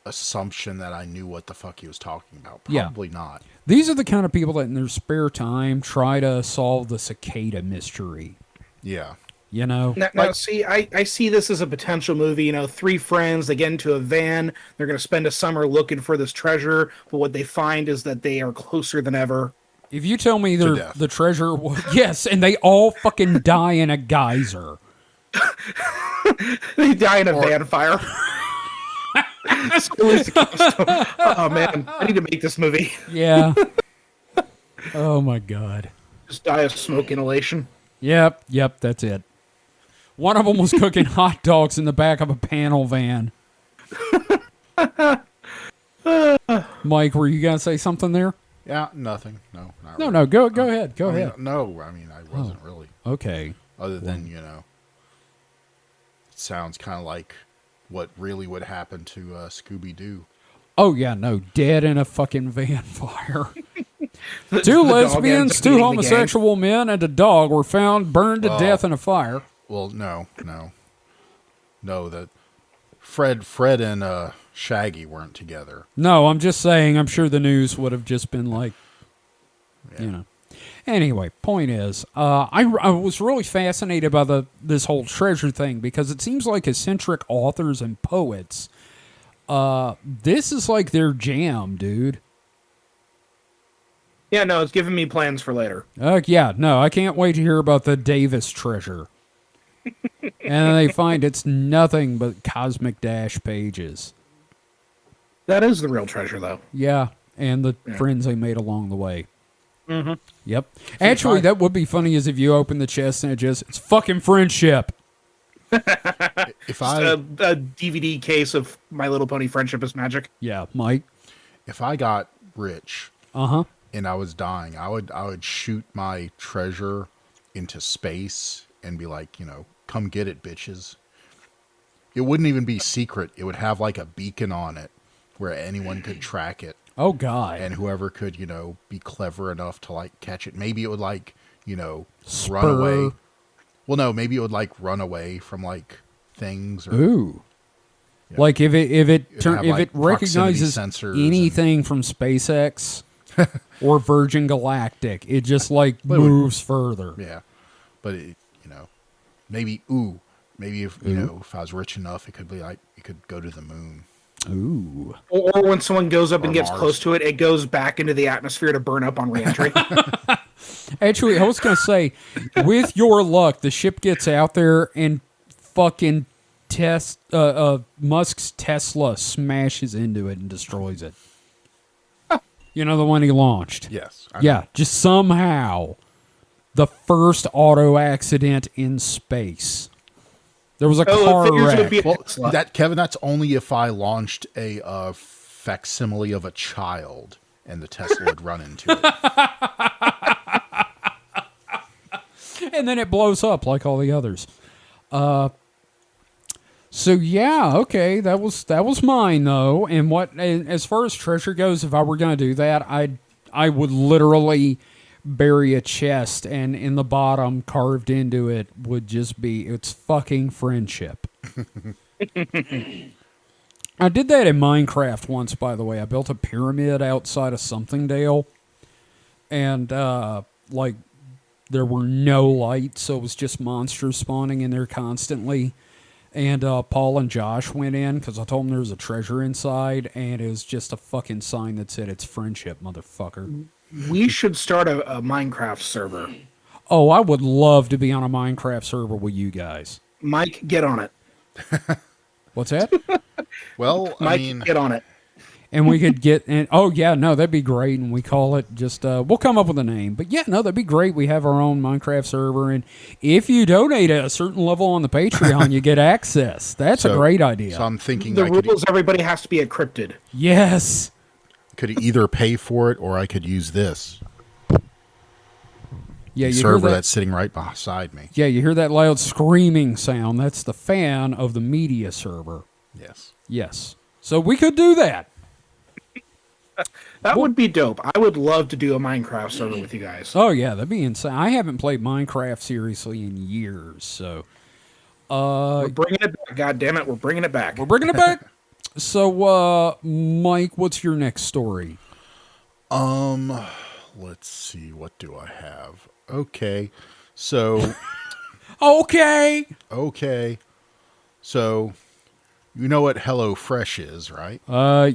assumption that I knew what the fuck he was talking about, Yeah. probably not. These are the kind of people that in their spare time try to solve the cicada mystery. Yeah. You know? Now, see, I see this as a potential movie. You know, 3 friends, they get into a van. They're going to spend a summer looking for this treasure. But what they find is that they are closer than ever. If you tell me death. the treasure was... Yes, and they all fucking die in a geyser. They die in a van fire. Oh, man. I need to make this movie. Yeah. Oh, my God. Just die of smoke inhalation. Yep, that's it. One of them was cooking hot dogs in the back of a panel van. Mike, were you going to say something there? Yeah, nothing. No, not No, really. no, go ahead. Go I mean, ahead. no, I mean, I wasn't really. Okay. Other than, you know, it sounds kind of like what really would happen to Scooby-Doo. Oh, yeah, no. Dead in a fucking van fire. The 2 dog ends lesbians, up 2 being the gang. homosexual men, and a dog were found burned to Well- death in a fire. Well, no. That Fred and Shaggy weren't together. No, I'm just saying, I'm sure the news would have just been like, you know. Anyway, point is, I was really fascinated by this whole treasure thing because it seems like eccentric authors and poets, this is like their jam, dude. Yeah, no, it's giving me plans for later. Yeah, no, I can't wait to hear about the Davis treasure. And they find it's nothing but Cosmic Dash pages. That is the real treasure, though. Yeah, and the friends they made along the way. Yep. Actually, that would be funny as if you open the chest and it's fucking friendship. If A DVD case of My Little Pony Friendship is Magic. Yeah, Mike. if I got rich Uh-huh. and I was dying, I would shoot my treasure into space and be like, come get it, bitches. It wouldn't even be secret. It would have like a beacon on it where anyone could track it. Oh, God. And whoever could, be clever enough to like catch it. Maybe it would like, run Spur. away. Well, no, maybe it would like run away from like things. Or, Ooh. Yeah. Like if it have, like, recognizes sensors anything from SpaceX or Virgin Galactic, it just like moves further. Yeah. But, maybe if, if I was rich enough, it could be like, it could go to the moon. Ooh. Or when someone goes up and gets Mars. close to it, it goes back into the atmosphere to burn up on reentry. Actually, I was going to say, with your luck, the ship gets out there and fucking Musk's Tesla smashes into it and destroys it. You know, the one he launched. Yes. Yeah, just somehow the first auto accident in space. There was a car it would wreck. be- Well, Tesla. Kevin, that's only if I launched a facsimile of a child and the Tesla would run into it. And then it blows up like all the others. So yeah, okay, that was mine though. And as far as treasure goes, if I were gonna do that, I would literally bury a chest, and in the bottom, carved into it, would just be it's fucking friendship. I did that in Minecraft once, by the way. I built a pyramid outside of Somethingdale, and like there were no lights, so it was just monsters spawning in there constantly. And Paul and Josh went in because I told them there was a treasure inside, and it was just a fucking sign that said it's friendship, motherfucker. We should start a Minecraft server. Oh, I would love to be on a Minecraft server with you guys. Mike, get on it. What's that? Well, Mike, get on it. And we could get, and oh yeah, no, that'd be great. And we call it just, we'll come up with a name. But yeah, no, that'd be great. We have our own Minecraft server, and if you donate at a certain level on the Patreon, you get access. That's a great idea. So I'm thinking The I could, rules, everybody has to be encrypted. Yes. could either pay for it or I could use this Yeah, you hear server that? that's sitting right beside me. Yeah, you hear that loud screaming sound. That's the fan of the media server. Yes. Yes. So we could do that. That would be dope. I would love to do a Minecraft server with you guys. Oh yeah, that'd be insane. I haven't played Minecraft seriously in years, so We're bringing it back. God damn it, we're bringing it back. we're bringing it back. So, Mike, what's your next story? Let's see. What do I have? Okay. So, Okay. So, you know what HelloFresh is, right?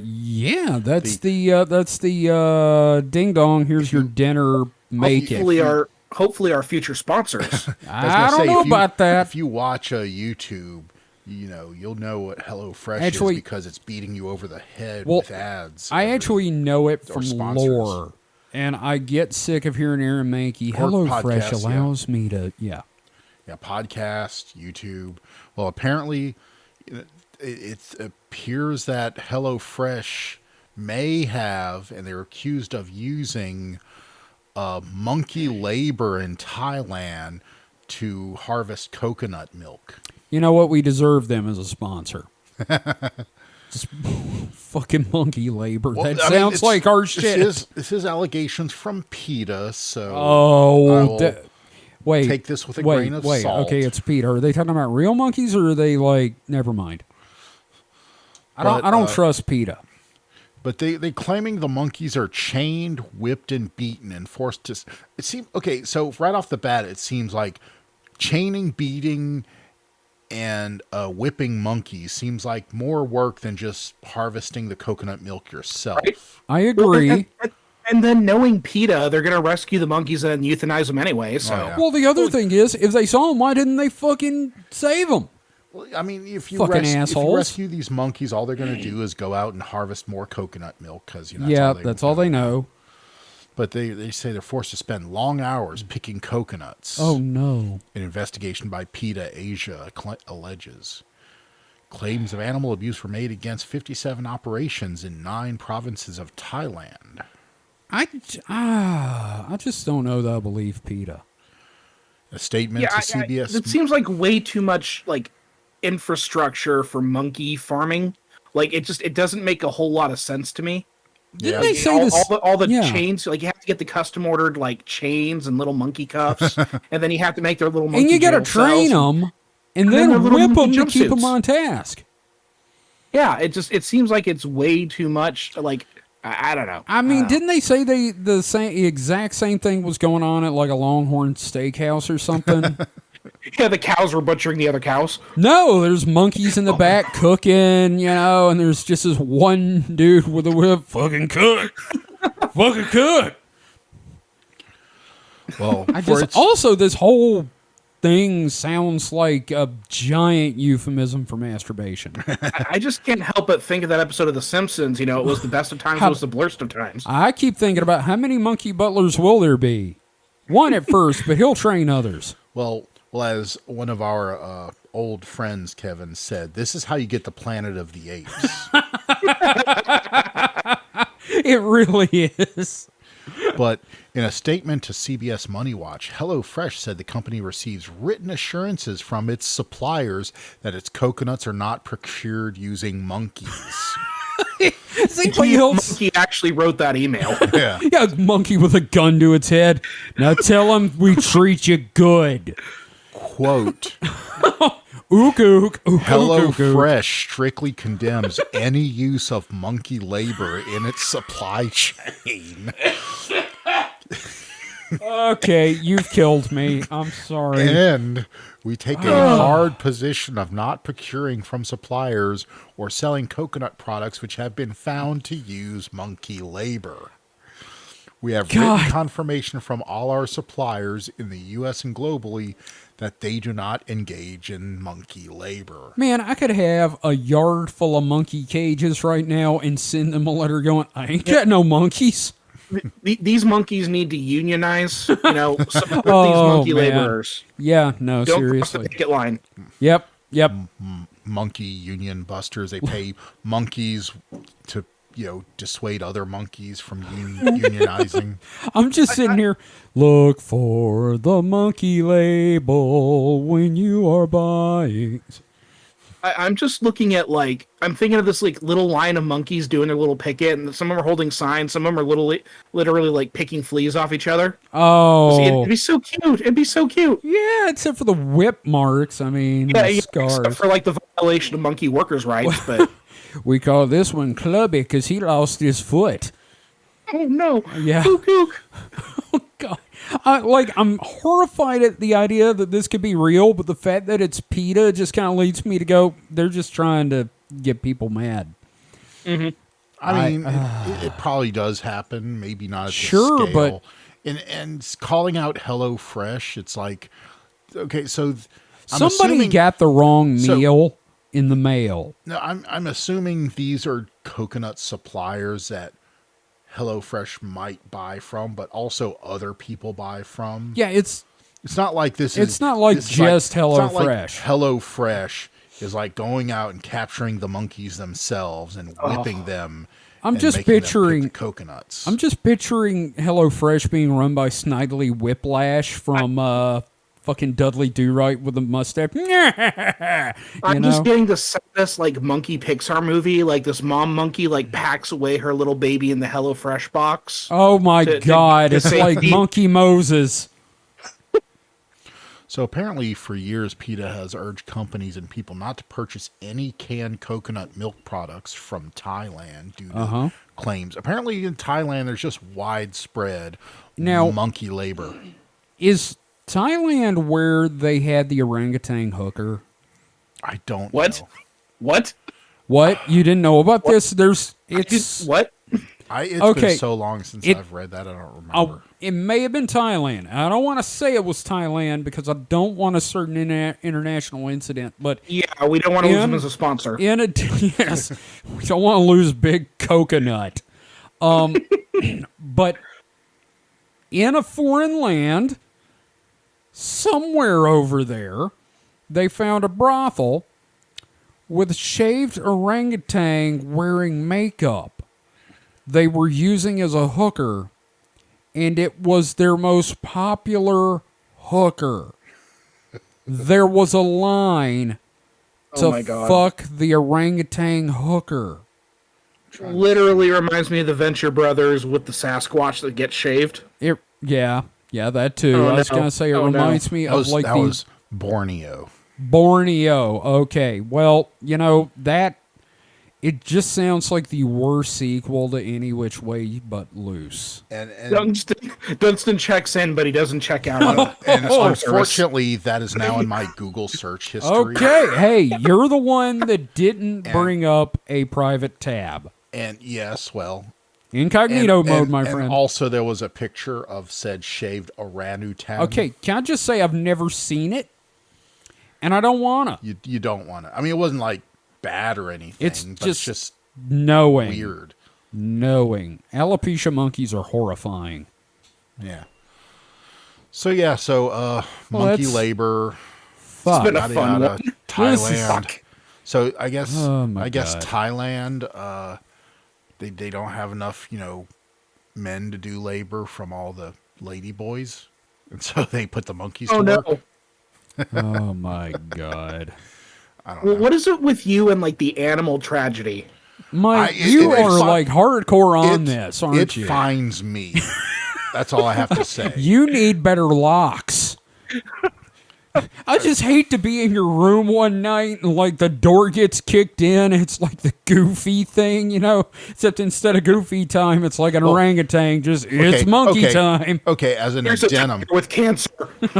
Yeah, that's the ding dong. Here's your dinner. Make it. Hopefully our future sponsors. I don't know about that. If you watch a YouTube, you'll know what HelloFresh Actually- is because it's beating you over the head Well, with ads. I actually know it or from sponsors. lore, and I get sick of hearing Aaron Mankey. Or HelloFresh podcasts, allows me to, yeah. podcast, YouTube. Well, apparently, it appears that HelloFresh may have, and they're accused of using monkey labor in Thailand to harvest coconut milk. You know what? We deserve them as a sponsor. Just fucking monkey labor. Well, That I mean, sounds it's- like our shit. This is allegations from PETA, so I Oh, will wait. take this with a grain of salt. Okay, it's Peter. Are they talking about real monkeys, or are they like? Never mind. I don't trust PETA. But they claiming the monkeys are chained, whipped, and beaten and forced to. It seems okay. So right off the bat, it seems like chaining, beating, and whipping monkeys seems like more work than just harvesting the coconut milk yourself. Right. I agree. And then knowing PETA, they're going to rescue the monkeys and euthanize them anyway. So yeah. Well, the other thing is, if they saw them, why didn't they fucking save them? Well, I mean, if you, Fucking if you assholes. rescue these monkeys, all they're going to do is go out and harvest more coconut milk because That's all they know. But they say they're forced to spend long hours picking coconuts. Oh, no. An investigation by PETA Asia alleges. Claims of animal abuse were made against 57 operations in 9 provinces of Thailand. I just don't know that I believe PETA. A statement to CBS. It seems like way too much like infrastructure for monkey farming. Like it doesn't make a whole lot of sense to me. Didn't they say all the chains? Like you have to get the custom ordered like chains and little monkey cuffs, and then you have to make their little monkey. And you got to train them, and then whip them to keep them on task. Yeah, it seems like it's way too much. Like I don't know. I mean, didn't they say the exact same thing was going on at like a Longhorn Steakhouse or something? Yeah, the cows were butchering the other cows. No, there's monkeys in the back cooking, and there's just this one dude with a whip, fucking cook, fucking cook. Well, also this whole thing sounds like a giant euphemism for masturbation. I just can't help but think of that episode of The Simpsons. It was the best of times, it was the worst of times. I keep thinking about how many monkey butlers will there be? One at first, but he'll train others. Well, as one of our old friends, Kevin, said, this is how you get the Planet of the Apes. It really is. But in a statement to CBS Money Watch, HelloFresh said the company receives written assurances from its suppliers that its coconuts are not procured using monkeys. Monkey actually wrote that email. Yeah. Yeah, a monkey with a gun to its head. Now tell him we treat you good. Quote, Ook, ook, ook, HelloFresh strictly condemns any use of monkey labor in its supply chain. Okay, you've killed me. I'm sorry. And we take a hard position of not procuring from suppliers or selling coconut products which have been found to use monkey labor. We have written confirmation from all our suppliers in the U.S. and globally that they do not engage in monkey labor. Man, I could have a yard full of monkey cages right now and send them a letter going, I ain't got no monkeys. These monkeys need to unionize, support these monkey laborers. Yeah, no, Don't seriously. cross the picket line. Yep. Monkey union busters. They pay monkeys to, dissuade other monkeys from unionizing. I'm just sitting here. Look for the monkey label when you are buying. I'm just looking at I'm thinking of this little line of monkeys doing their little picket, and some of them are holding signs, some of them are literally picking fleas off each other. Oh, it'd be so cute. It'd be so cute. Yeah, except for the whip marks. I mean, the scars. Except for the violation of monkey workers' rights. But we call this one Clubby because he lost his foot. Oh no! Yeah. Kook. Oh God. I'm horrified at the idea that this could be real, but the fact that it's PETA just kind of leads me to go, they're just trying to get people mad. Mm-hmm. I mean, it probably does happen, maybe not at this scale. But and calling out HelloFresh, it's like, okay, so somebody got the wrong meal in the mail. No, I'm assuming these are coconut suppliers that HelloFresh might buy from, but also other people buy from. Yeah, it's not like this. It's not like just HelloFresh. Like HelloFresh is like going out and capturing the monkeys themselves and whipping them. I'm just picturing the coconuts. I'm just picturing HelloFresh being run by Snidely Whiplash from fucking Dudley Do-Right with a mustache. I'm just getting to set this monkey Pixar movie, this mom monkey packs away her little baby in the HelloFresh box. Oh my God, it's like Monkey Moses. So apparently for years, PETA has urged companies and people not to purchase any canned coconut milk products from Thailand due to claims. Apparently in Thailand, there's just widespread monkey labor. Is Thailand where they had the orangutan hooker? I don't know. What? You didn't know about this? What? It's been so long since I've read that, I don't remember. It may have been Thailand. I don't want to say it was Thailand because I don't want a certain international incident. But yeah, we don't want to lose them as a sponsor. Yes, we don't want to lose Big Coconut. But in a foreign land, somewhere over there, they found a brothel with a shaved orangutan wearing makeup they were using as a hooker, and it was their most popular hooker. There was a line Oh my to God. fuck the orangutan hooker. Literally reminds me of the Venture Brothers with the Sasquatch that gets shaved. Yeah, that too. Oh, I was no. gonna say it Oh, no. reminds me of like that the was Borneo. Borneo. Okay, well, that it just sounds like the worst sequel to Any Which Way But Loose. And Dunstan checks in, but he doesn't check out. on and customer service. unfortunately, that is now in my Google search history. Okay, hey, you're the one that didn't bring up a private tab. And yes, well, Incognito mode, and- my and friend. also, there was a picture of said shaved orangutan. Okay, can I just say I've never seen it, and I don't wanna. You don't want to. I mean, it wasn't like bad or anything. It's but just it's just knowing. weird. Alopecia monkeys are horrifying. Yeah. So yeah, monkey that's- labor, Fuck. been a yada fun yada, one. Thailand. Fuck. So I guess Oh, my God. Thailand, they don't have enough, men to do labor from all the lady boys, and so they put the monkeys Oh to work. no! Oh my God. I don't Well, know. what is it with you and like the animal tragedy? Mike, It- you it- are it- like hardcore on It- this, aren't it you? finds me. That's all I have to say. You need better locks. I just hate to be in your room one night and like the door gets kicked in. It's like the Goofy thing, except instead of Goofy time, it's like an orangutan. Just it's monkey time. Okay, as an Here's a addendum, tiger with cancer.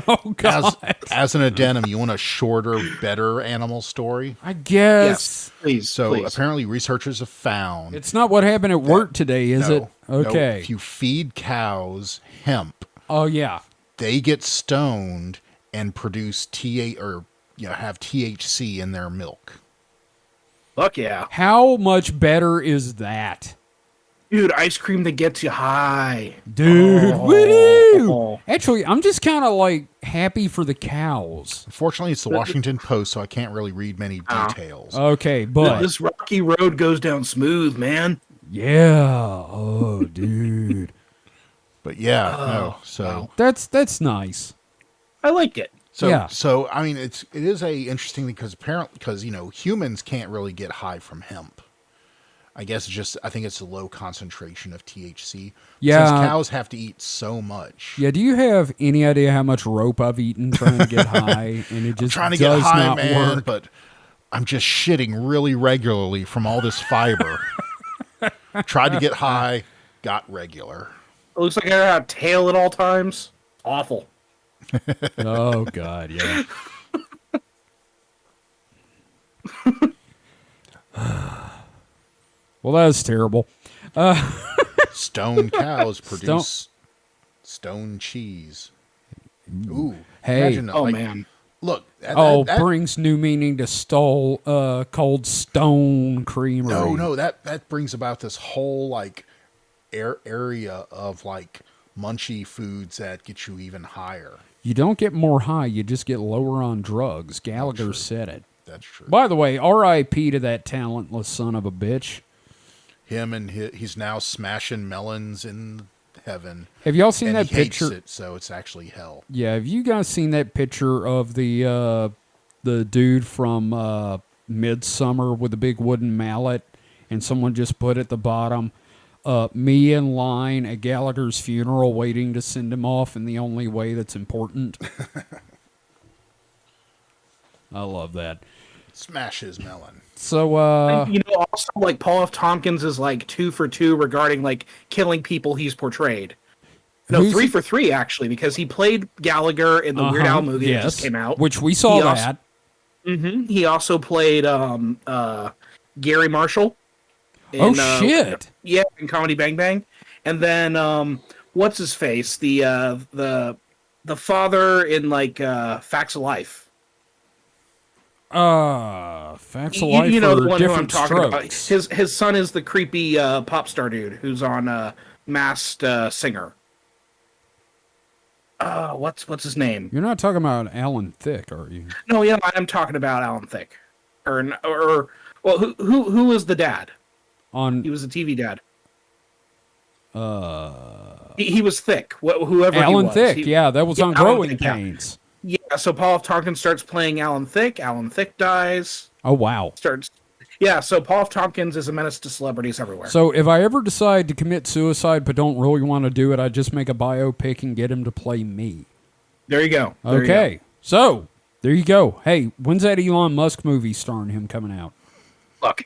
Oh God. as an addendum, you want a shorter, better animal story? I guess Yes, please. So please. apparently, researchers have found it's not what happened at work today, is it? no, Okay. if you feed cows hemp, Oh yeah. they get stoned and produce have THC in their milk. Fuck yeah, How much better is that? dude! Ice cream that gets you high, Dude, Oh. woo! Actually, I'm just kind of like happy for the cows. Unfortunately, it's the Washington Post, so I can't really read many details. Okay, but This rocky road goes down smooth, man. yeah, oh dude, But yeah, no. So wow. that's nice. I like it. Yeah. So I mean, it is a interesting because humans can't really get high from hemp. I guess I think it's a low concentration of THC. Yeah. Since cows have to eat so much. Yeah, do you have any idea how much rope I've eaten trying to get high, and it just Trying to does get high, not man, work? but I'm just shitting really regularly from all this fiber. Tried to get high, got regular. It looks like I got a tail at all times. Awful. Oh God, yeah. Well, that was terrible. Stone cows produce stone cheese. Ooh. Hey. Imagine, Oh like, man. Look. Brings new meaning to stole Cold Stone Creamery. No, that brings about this whole like area of like munchy foods that get you even higher. You don't get more high, you just get lower on drugs. Gallagher said it. That's true. By the way, R.I.P. to that talentless son of a bitch. Him and he's now smashing melons in heaven. Have y'all seen And that he hates picture? it, so it's actually hell. Yeah, have you guys seen that picture of the dude from Midsummer with the big wooden mallet, and someone just put at the bottom, me in line at Gallagher's funeral waiting to send him off in the only way that's important? I love that. Smash his melon. So, Also like Paul F. Tompkins is like 2 for 2 regarding like killing people he's portrayed. No, Who's 3 he- for 3 actually, because he played Gallagher in the Weird Al movie that just came out. which we saw He that. also- He also played Gary Marshall. Oh, in, shit. Yeah, in Comedy Bang Bang. And then what's his face? The father in like Facts of Life. Facts of Life You know or the one who I'm Different talking about. Strokes. His son is the creepy pop star dude who's on Masked Singer. what's his name? You're not talking about Alan Thicke, are you? No, yeah, I'm talking about Alan Thicke. Or well, who was the dad? He was the TV dad. He was Thicke. Whoever Alan he was. Thicke, yeah, that was on Growing Thicke, yeah. Pains. Yeah, so Paul F. Tompkins starts playing Alan Thicke. Alan Thicke dies. Oh, wow. Yeah, so Paul F. Tompkins is a menace to celebrities everywhere. So if I ever decide to commit suicide but don't really want to do it, I just make a biopic and get him to play me. There you go. Okay. So there you go. Hey, when's that Elon Musk movie starring him coming out? Look.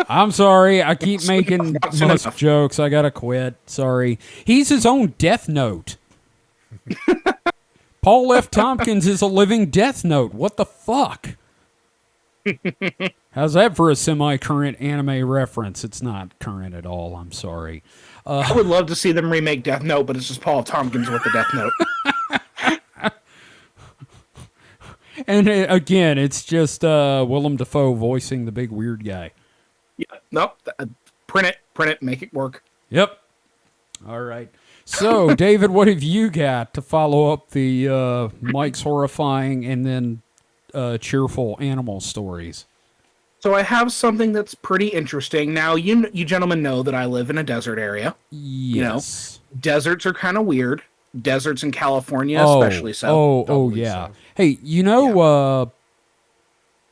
I'm sorry. I keep making That's Musk enough. jokes. I got to quit. Sorry. He's his own Death Note. Paul F. Tompkins is a living Death Note. What the fuck? How's that for a semi-current anime reference? It's not current at all. I'm sorry. I would love to see them remake Death Note, but it's just Paul F. Tompkins with the Death Note. And again, it's just Willem Dafoe voicing the big weird guy. Yeah. Nope. Print it, make it work. Yep. All right. So, David, what have you got to follow up the Mike's horrifying and then cheerful animal stories? So I have something that's pretty interesting. Now, you gentlemen know that I live in a desert area. Yes. Deserts are kind of weird. Deserts in California, especially so. Oh, yeah. So. Hey, you know,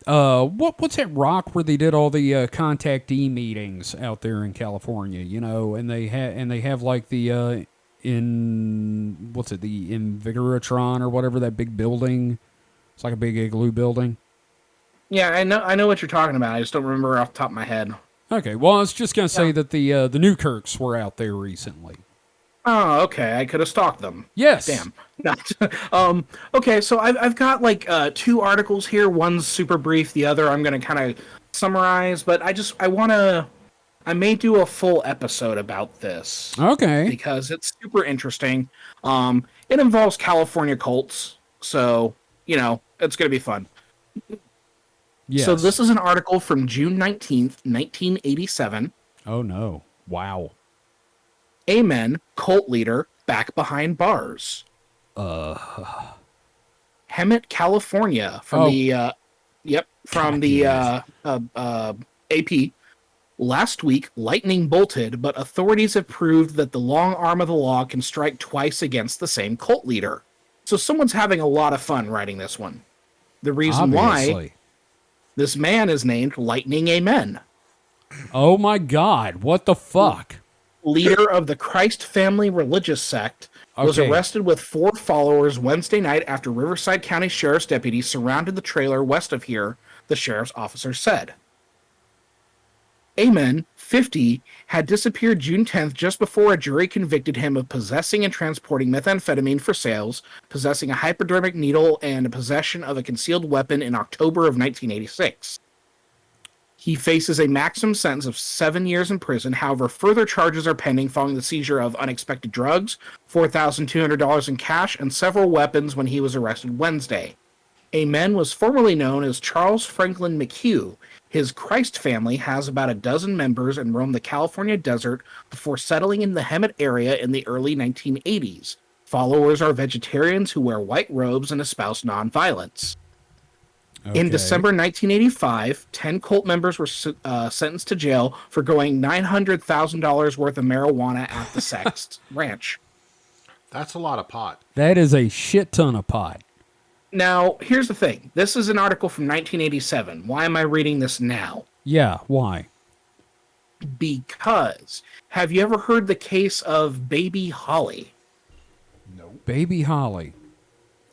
what's that rock where they did all the contactee meetings out there in California? You know, and they have like the the Invigoratron or whatever, that big building. It's like a big igloo building. Yeah, I know what you're talking about. I just don't remember off the top of my head. Okay, well, I was just gonna say that the Newkirks were out there recently. Oh, okay. I could have stalked them. Yes. Damn. Okay, so I've got like 2 articles here. One's super brief. The other I'm going to kind of summarize. But I may do a full episode about this. Okay. Because it's super interesting. It involves California cults. So, it's going to be fun. Yes. So this is an article from June 19th, 1987. Oh, no. Wow. Amen, cult leader, back behind bars. Hemet, California, from the AP. Last week, lightning bolted, but authorities have proved that the long arm of the law can strike twice against the same cult leader. So someone's having a lot of fun writing this one. The reason why this man is named Lightning Amen. Oh my God, what the fuck? Leader of the Christ Family religious sect, was arrested with 4 followers Wednesday night after Riverside County Sheriff's deputies surrounded the trailer west of here, the sheriff's officer said. Amen, 50, had disappeared June 10th just before a jury convicted him of possessing and transporting methamphetamine for sales, possessing a hypodermic needle, and possession of a concealed weapon in October of 1986. He faces a maximum sentence of 7 years in prison. However, further charges are pending following the seizure of unexpected drugs, $4,200 in cash, and several weapons when he was arrested Wednesday. Amen was formerly known as Charles Franklin McHugh. His Christ family has about a dozen members and roamed the California desert before settling in the Hemet area in the early 1980s. Followers are vegetarians who wear white robes and espouse nonviolence. In December 1985, 10 cult members were sentenced to jail for growing $900,000 worth of marijuana at the sect's ranch. That's a lot of pot. That is a shit ton of pot. Now, here's the thing. This is an article from 1987. Why am I reading this now? Yeah, why? Because, have you ever heard the case of Baby Holly? No. Baby Holly.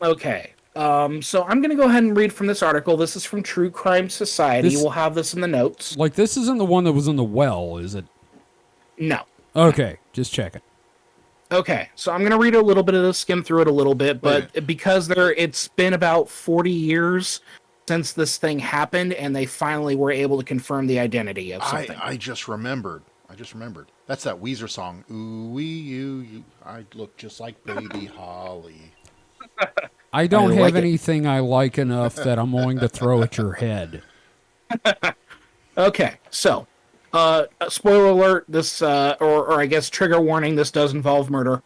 Okay. So I'm going to go ahead and read from this article. This is from True Crime Society. We'll have this in the notes. Like, this isn't the one that was in the well, is it? No. Okay, just checking. Okay, so I'm going to read a little bit of this, skim through it a little bit, but because it's been about 40 years since this thing happened, and they finally were able to confirm the identity of something. I just remembered. That's that Weezer song. Ooh, wee, you. I look just like Baby Holly. I don't have anything I like enough that I'm willing to throw at your head. Okay, so, spoiler alert, this, or I guess trigger warning, this does involve murder.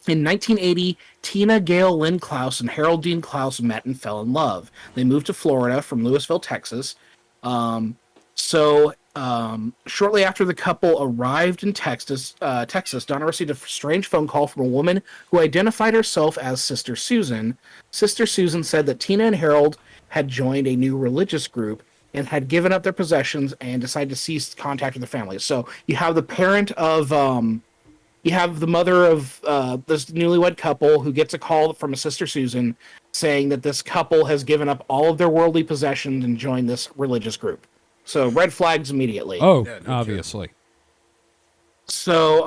In 1980, Tina Gale Lynn Klaus and Harold Dean Klaus met and fell in love. They moved to Florida from Louisville, Texas. Shortly after the couple arrived in Texas, Donna received a strange phone call from a woman who identified herself as Sister Susan. Sister Susan said that Tina and Harold had joined a new religious group and had given up their possessions and decided to cease contact with their family. So you have the parent of, you have the mother of this newlywed couple who gets a call from a Sister Susan saying that this couple has given up all of their worldly possessions and joined this religious group. So red flags immediately. Oh, yeah, no obviously. So,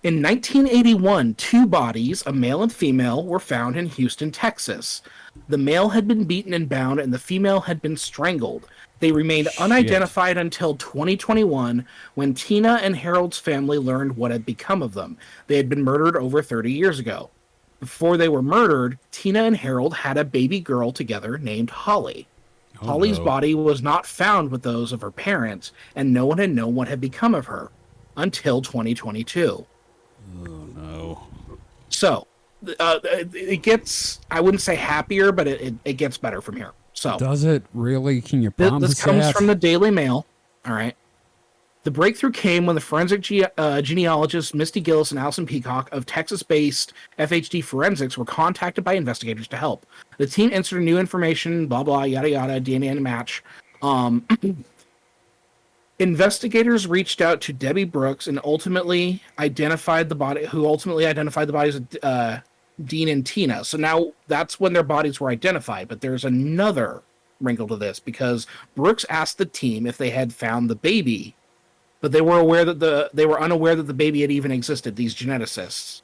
in 1981, 2 bodies, a male and female, were found in Houston, Texas. The male had been beaten and bound, and the female had been strangled. They remained unidentified until 2021, when Tina and Harold's family learned what had become of them. They had been murdered over 30 years ago. Before they were murdered, Tina and Harold had a baby girl together named Holly. Oh, Holly's body was not found with those of her parents, and no one had known what had become of her until 2022. Oh, no. So, it gets, I wouldn't say happier, but it gets better from here. So, does it really? Can you promise this comes that? from the Daily Mail. All right. The breakthrough came when the forensic genealogists Misty Gillis and Allison Peacock of Texas-based FHD Forensics were contacted by investigators to help. The team inserted new information, blah, blah, yada, yada, DNA match. Investigators reached out to Debbie Brooks and ultimately identified the bodies of Dean and Tina. So now that's when their bodies were identified. But there's another wrinkle to this, because Brooks asked the team if they had found the baby, but they were unaware that the baby had even existed, these geneticists.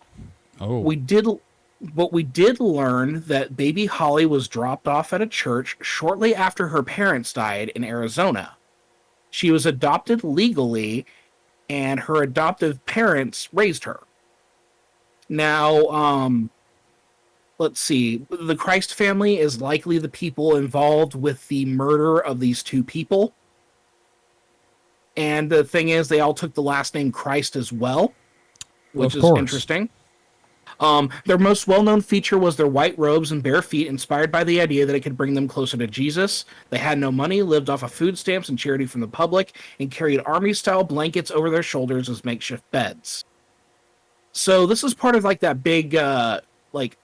Oh. We did learn that baby Holly was dropped off at a church shortly after her parents died in Arizona. She was adopted legally, and her adoptive parents raised her. Now, let's see. The Christ family is likely the people involved with the murder of these 2 people. And the thing is, they all took the last name Christ as well, which is interesting. Their most well-known feature was their white robes and bare feet, inspired by the idea that it could bring them closer to Jesus. They had no money, lived off of food stamps and charity from the public, and carried army-style blankets over their shoulders as makeshift beds. So this is part of like that big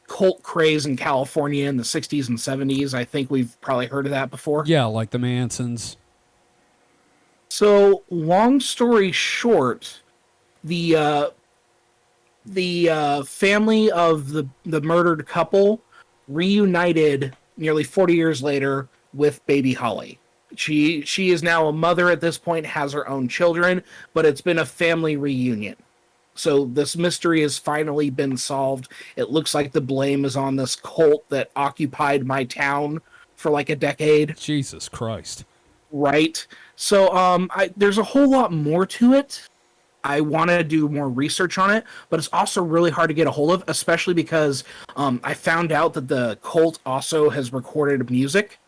cult craze in California in the 60s and 70s. I think we've probably heard of that before. Yeah, like the Mansons. So, long story short, the family of the murdered couple reunited nearly 40 years later with baby Holly. She is now a mother at this point, has her own children, but it's been a family reunion. So this mystery has finally been solved. It looks like the blame is on this cult that occupied my town for like a decade. Jesus Christ. Right. So there's a whole lot more to it. I want to do more research on it, but it's also really hard to get a hold of, especially because I found out that the cult also has recorded music,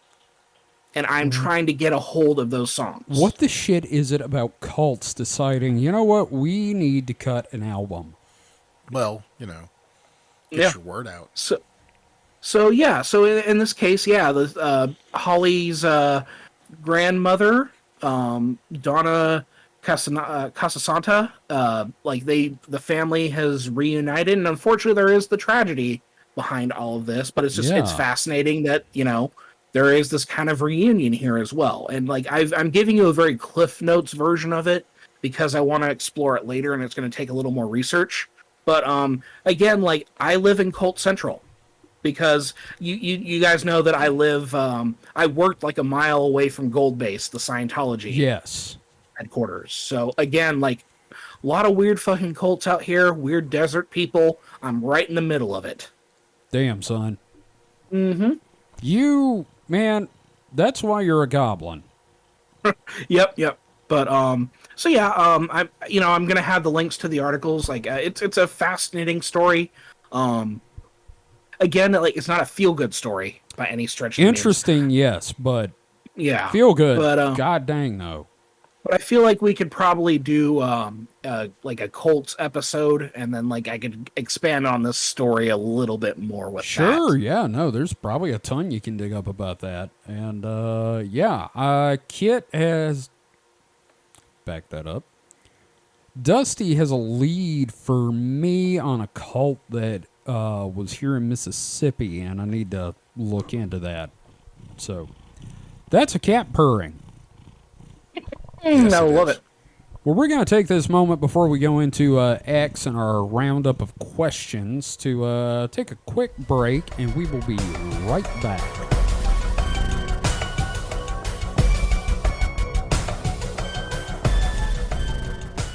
and I'm trying to get a hold of those songs. What the shit is it about cults deciding, you know what, we need to cut an album? Well, get your word out. So in this case, the Holly's grandmother, Donna Casasanta, the family has reunited, and unfortunately there is the tragedy behind all of this, but it's fascinating that there is this kind of reunion here as well. And I'm giving you a very Cliff Notes version of it because I want to explore it later, and it's going to take a little more research. But again, I live in Cult Central because you guys know that I worked like a mile away from Gold Base, the Scientology headquarters. So again, a lot of weird fucking cults out here, weird desert people. I'm right in the middle of it. Damn, son. Mm-hmm. Man, that's why you're a goblin. Yep. But I'm gonna have the links to the articles. It's a fascinating story. Again, it's not a feel good story by any stretch. Interesting, yes, but feel good. But god dang no. But I feel like we could probably do like a Colts episode, and then like I could expand on this story a little bit more with Sure, that. yeah, no, there's probably a ton you can dig up about that. And Kit has back that up. Dusty has a lead for me on a cult that was here in Mississippi, and I need to look into that. So that's a cat purring. Yes, I love is. it. Well, we're going to take this moment before we go into X and our roundup of questions to take a quick break, and we will be right back.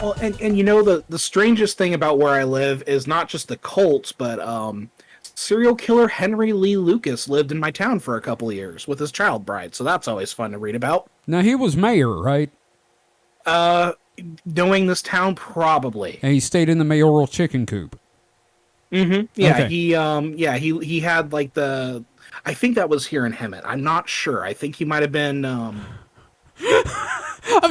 Well, and you know the strangest thing about where I live is not just the Colts, but serial killer Henry Lee Lucas lived in my town for a couple of years with his child bride, so that's always fun to read about. Now, he was mayor, right? Knowing this town, probably. And he stayed in the mayoral chicken coop. Mm-hmm. Yeah, Okay. he had like the. I think that was here in Hemet. I'm not sure. I think he might have been. I'm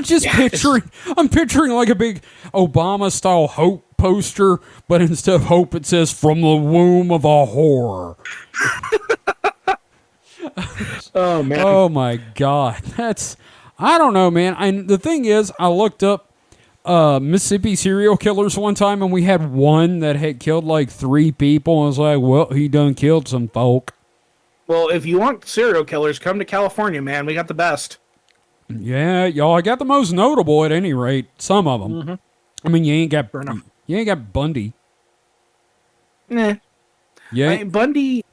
just picturing like a big Obama-style hope poster, but instead of hope, it says "From the womb of a whore." Oh man! Oh my God, I don't know, man. The thing is, I looked up Mississippi serial killers one time, and we had one that had killed like 3 people. And I was like, well, he done killed some folk. Well, if you want serial killers, come to California, man. We got the best. Yeah, y'all, I got the most notable at any rate. Some of them. Mm-hmm. I mean, you ain't got Bundy. Nah. Yeah. I mean, Bundy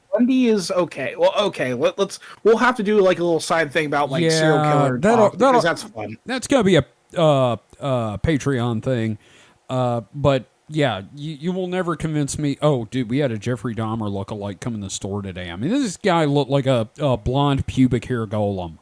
is okay. Well, okay. We'll have to do like a little side thing about like serial killer talk, because that's fun. That's gonna be a Patreon thing. But yeah, you will never convince me. Oh, dude, we had a Jeffrey Dahmer lookalike come in the store today. I mean, this guy looked like a blonde pubic hair golem.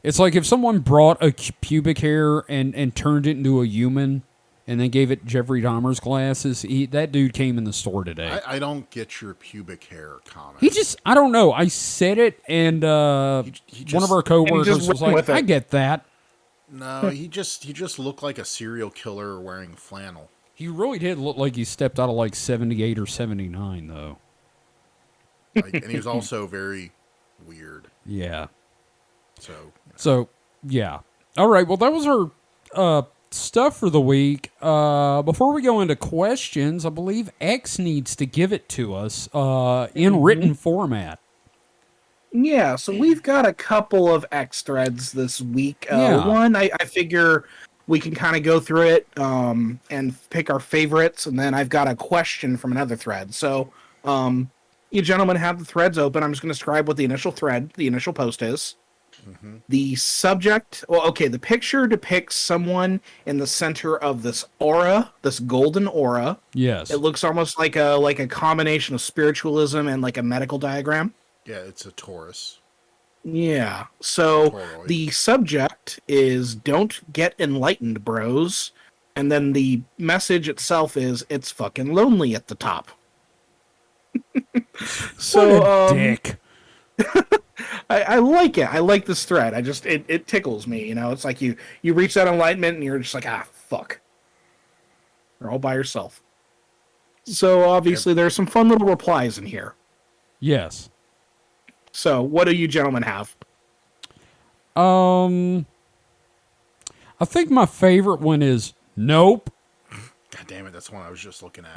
It's like if someone brought a pubic hair and turned it into a human and then gave it Jeffrey Dahmer's glasses. That dude came in the store today. I don't get your pubic hair comment. I don't know. I said it, and one of our coworkers was like, I get that. No, he just looked like a serial killer wearing flannel. He really did look like he stepped out of like 78 or 79, though. And he was also very weird. Yeah. So, yeah. All right. Well, that was our stuff for the week. Before we go into questions, I believe X needs to give it to us in written format. Yeah, so we've got a couple of X threads this week. One, I figure we can kind of go through it and pick our favorites, and then I've got a question from another thread. So you gentlemen have the threads open. I'm just going to describe what the initial post is. Mm-hmm. The subject, the picture depicts someone in the center of this aura, this golden aura. Yes. It looks almost like a combination of spiritualism and like a medical diagram. Yeah, it's a Taurus. Yeah. So the subject is "Don't get enlightened, bros," and then the message itself is "It's fucking lonely" at the top. So what a dick. I like it. I like this thread. It tickles me. You know, it's like you reach that enlightenment and you're just like, fuck. You're all by yourself. So obviously there's some fun little replies in here. Yes. So what do you gentlemen have? I think my favorite one is nope. God damn it, that's the one I was just looking at.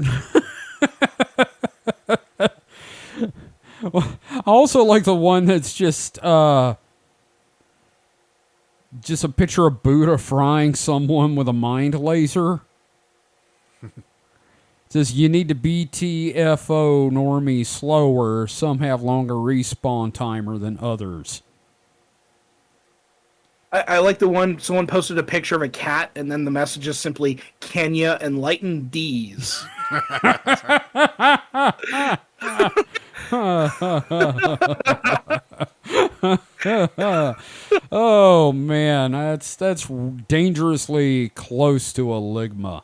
Well, I also like the one that's just a picture of Buddha frying someone with a mind laser. It says, you need to BTFO normie slower. Some have longer respawn timer than others. I like the one someone posted a picture of a cat and then the message is simply, "Can ya enlighten D's?" Oh man, that's dangerously close to a ligma.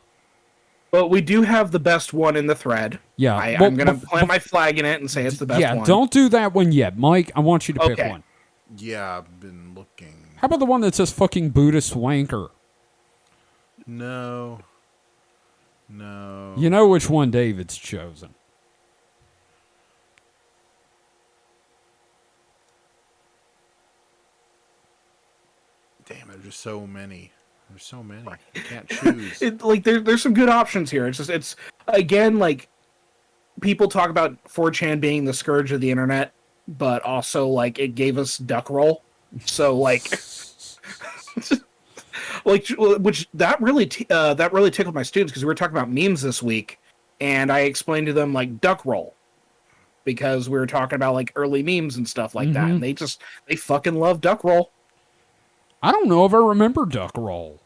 But we do have the best one in the thread. Yeah, I'm gonna plant my flag in it and say it's the best one. Yeah, don't do that one yet, Mike. I want you to pick one. Yeah, I've been looking. How about the one that says "fucking Buddhist wanker"? No. No. You know which one David's chosen. Damn, there's just so many. There's so many. You can't choose. There's some good options here. It's again, like, people talk about 4chan being the scourge of the internet, but also, like, it gave us duck roll. So, like, which that really tickled my students, because we were talking about memes this week, and I explained to them, like, duck roll, because we were talking about, like, early memes and stuff like that, and they fucking love duck roll. I don't know if I remember duck roll.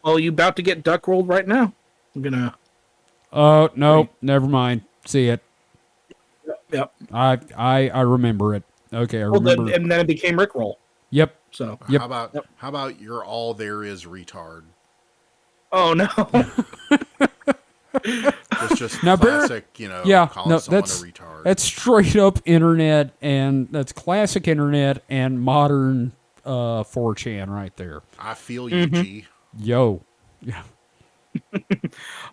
Well, you about to get duck rolled right now. I'm gonna. Oh no, never mind. See it. Yep. I remember it. Okay, I remember. And then it became Rickroll. Yep. So. Yep. How about you're all there is retard? Oh no. It's just now, classic, calling someone a retard. That's straight up internet, and that's classic internet and modern 4chan right there. I feel you, G. Yo. Yeah.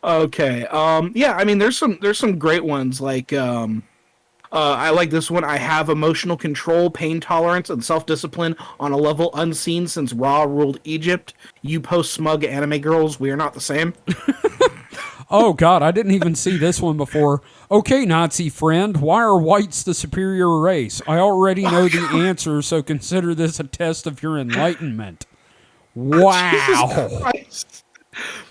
Okay. Yeah, I mean, there's some great ones, like I like this one. I have emotional control, pain tolerance, and self-discipline on a level unseen since Ra ruled Egypt. You post smug anime girls, we are not the same. Oh, God, I didn't even see this one before. Okay, Nazi friend, why are whites the superior race? I already know the answer, so consider this a test of your enlightenment. Wow.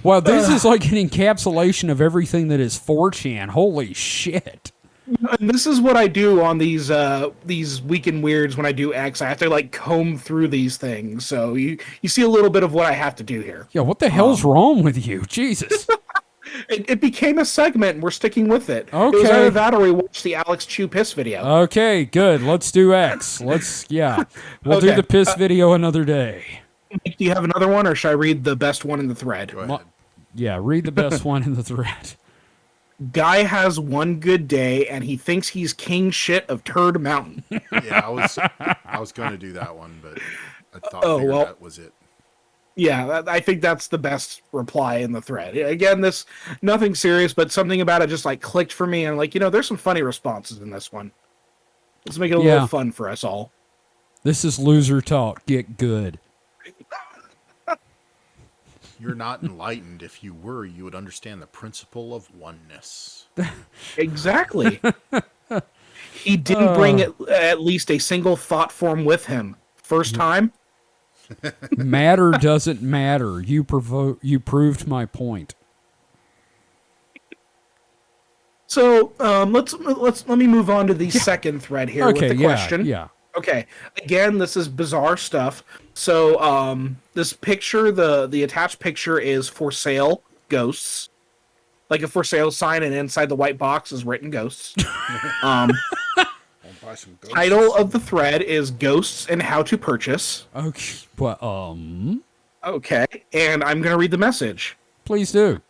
Well, this is like an encapsulation of everything that is 4chan. Holy shit. And this is what I do on these Weekend Weirds when I do X. I have to, like, comb through these things. So you see a little bit of what I have to do here. Yeah, what the hell's wrong with you? Jesus. It became a segment, and we're sticking with it. Okay. It was either that or we watched the Alex Chew piss video. Okay, good. Let's do X. We'll do the piss video another day. Do you have another one, or should I read the best one in the thread? Go ahead. Yeah, read the best one in the thread. Guy has one good day, and he thinks he's king shit of Turd Mountain. Yeah, I was going to do that one, but I thought that was it. Yeah, I think that's the best reply in the thread. Again, this nothing serious, but something about it just, like, clicked for me, and, like, there's some funny responses in this one. Let's make it a little fun for us all. This is loser talk. Get good. You're not enlightened. If you were, you would understand the principle of oneness. Exactly. He didn't bring at least a single thought form with him. First time? Matter doesn't matter. You proved my point. So let me move on to the second thread here with the question. Yeah. Okay. Again, this is bizarre stuff. So this picture, the attached picture is for sale ghosts, like a for sale sign, and inside the white box is written ghosts. Buy some ghosts. Title of the thread is Ghosts and How to Purchase. Okay. But, Okay, and I'm going to read the message. please do.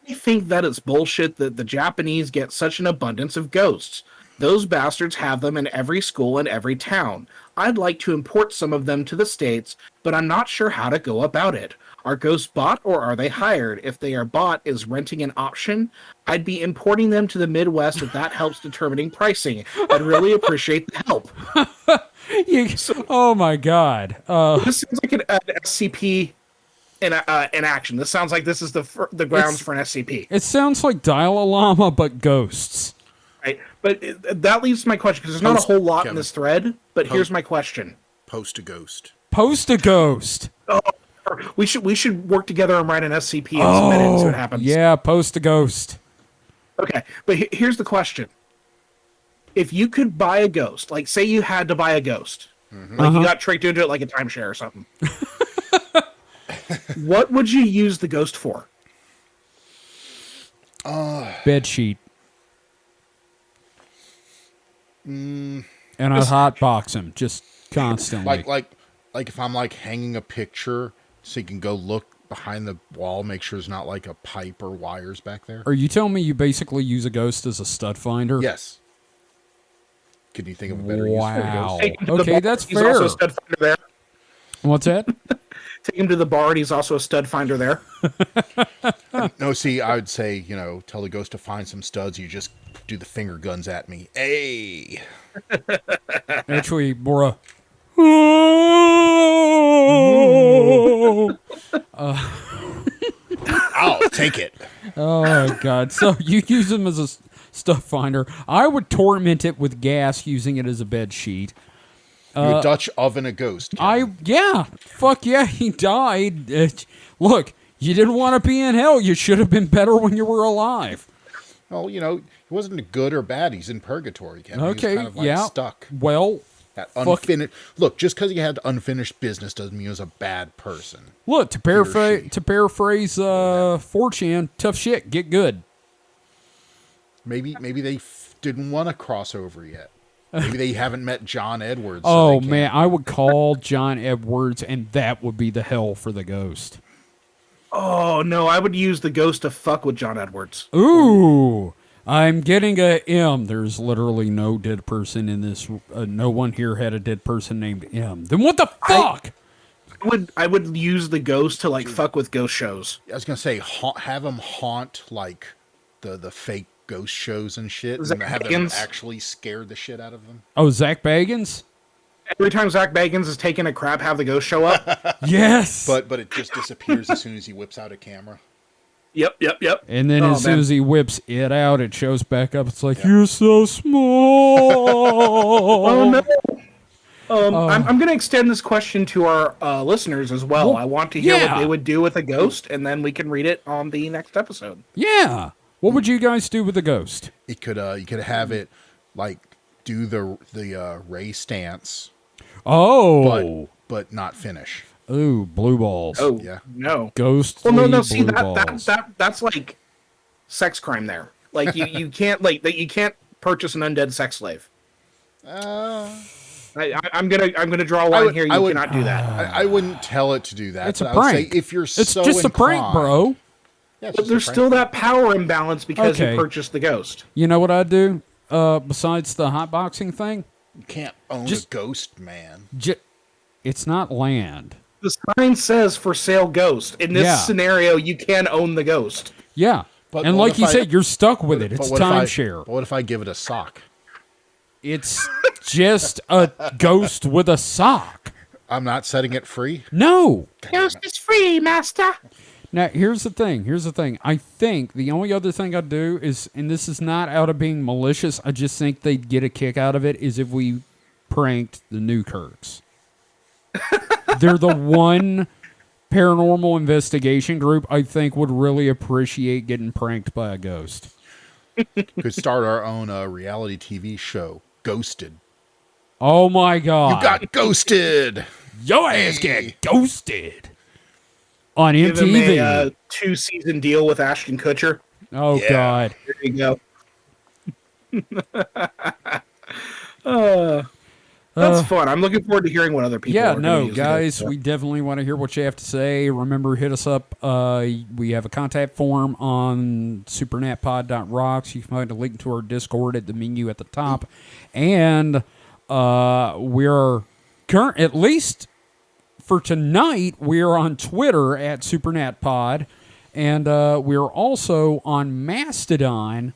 I think that it's bullshit that the Japanese get such an abundance of ghosts. Those bastards have them in every school and every town. I'd like to import some of them to the States, but I'm not sure how to go about it. Are ghosts bought or are they hired? If they are bought, is renting an option? I'd be importing them to the Midwest if that helps determining pricing. I'd really appreciate the help. Oh my God. This sounds like an SCP in action. This sounds like this is the grounds for an SCP. It sounds like Dial-A-Llama, but ghosts. Right, but that leads to my question, because there's not a whole lot Kevin. in this thread, but here's my question. Post a ghost. Post a ghost. We should work together and write an SCP and submit it and see what happens. Yeah, post a ghost. Okay, but here's the question. If you could buy a ghost, like say you had to buy a ghost, like you got tricked into it like a timeshare or something, what would you use the ghost for? Bed sheet. And I hotbox him just constantly. Like if I'm like hanging a picture so you can go look behind the wall, make sure there's not like a pipe or wires back there. Are you telling me you basically use a ghost as a stud finder? Yes. Can you think of a better use for a Wow. ghost? Okay, that's He's also a fair. stud finder there. What's that? Take him to the bar, and he's also a stud finder there. No, see, I would say, tell the ghost to find some studs. You just do the finger guns at me. Hey. Actually, more I'll take it. oh, God. So you use him as a stuff finder. I would torment it with gas using it as a bed sheet. You would Dutch oven a ghost. Fuck yeah, he died. Look, you didn't want to be in hell. You should have been better when you were alive. Well, he wasn't good or bad. He's in purgatory, Kevin. Okay, He's kind of like stuck. Well, That unfinished. Look, just because he had unfinished business doesn't mean he was a bad person. look, to paraphrase 4chan, tough shit, get good. Maybe they didn't want to cross over yet. Maybe they haven't met John Edwards. Oh, man, I would call John Edwards, and that would be the hell for the ghost. Oh, no, I would use the ghost to fuck with John Edwards. Ooh, I'm getting a M. There's literally no dead person in this. No one here had a dead person named M. Then what the fuck? I would use the ghost to, like, fuck with ghost shows. I was going to say, have him haunt, like, the fake ghost shows and shit. Zach And have them Bagans? actually scare the shit out of them. Oh, Zach Bagans? Every time Zach Bagans is taking a crap, have the ghost show up. Yes. But it just disappears as soon as he whips out a camera. Yep. And then Oh, as soon man. as he whips it out, it shows back up. It's like, you're so small. Oh, no. I'm going to extend this question to our listeners as well. I want to hear what they would do with a ghost, and then we can read it on the next episode. Yeah. What would you guys do with a ghost? It could you could have it like do the Ray stance, Oh. but not finish. Ooh, blue balls. Oh, Yeah. no. Ghost. Well, no. See, blue that's balls. like sex crime there. Like, you can't, you can't purchase an undead sex slave. I'm gonna draw a line here. You cannot do that. I wouldn't tell it to do that. It's a but I would prank. say if you're It's so just a prank, inclined- bro. Yeah, it's But just a there's prank. still that power imbalance because Okay. you purchased the ghost. You know what I'd do? Besides the hotboxing thing? You can't own just- a ghost, man. It's not land. The sign says "for sale ghost." In this Yeah. scenario, you can own the ghost. Yeah. But and what like if you I- said, you're stuck with it. But It's what if I- timeshare. But what if I give it a sock? It's just a ghost with a sock. I'm not setting it free. No. Ghost is free, master. Now, here's the thing. I think the only other thing I'd do is, and this is not out of being malicious, I just think they'd get a kick out of it, is if we pranked the Newkirks. They're the one paranormal investigation group I think would really appreciate getting pranked by a ghost. Could start our own reality TV show, Ghosted. Oh my God. You got ghosted. Your ass get ghosted. On Give him MTV. a 2-season deal with Ashton Kutcher. Oh Yeah. God. There you go. That's fun. I'm looking forward to hearing what other people. Yeah, are gonna no, use the guys, ghost for. we definitely want to hear what you have to say. Remember, hit us up. We have a contact form on supernatpod.rocks. You can find a link to our Discord at the menu at the top. And we're current, at least for tonight, we're on Twitter at supernatpod. And we're also on Mastodon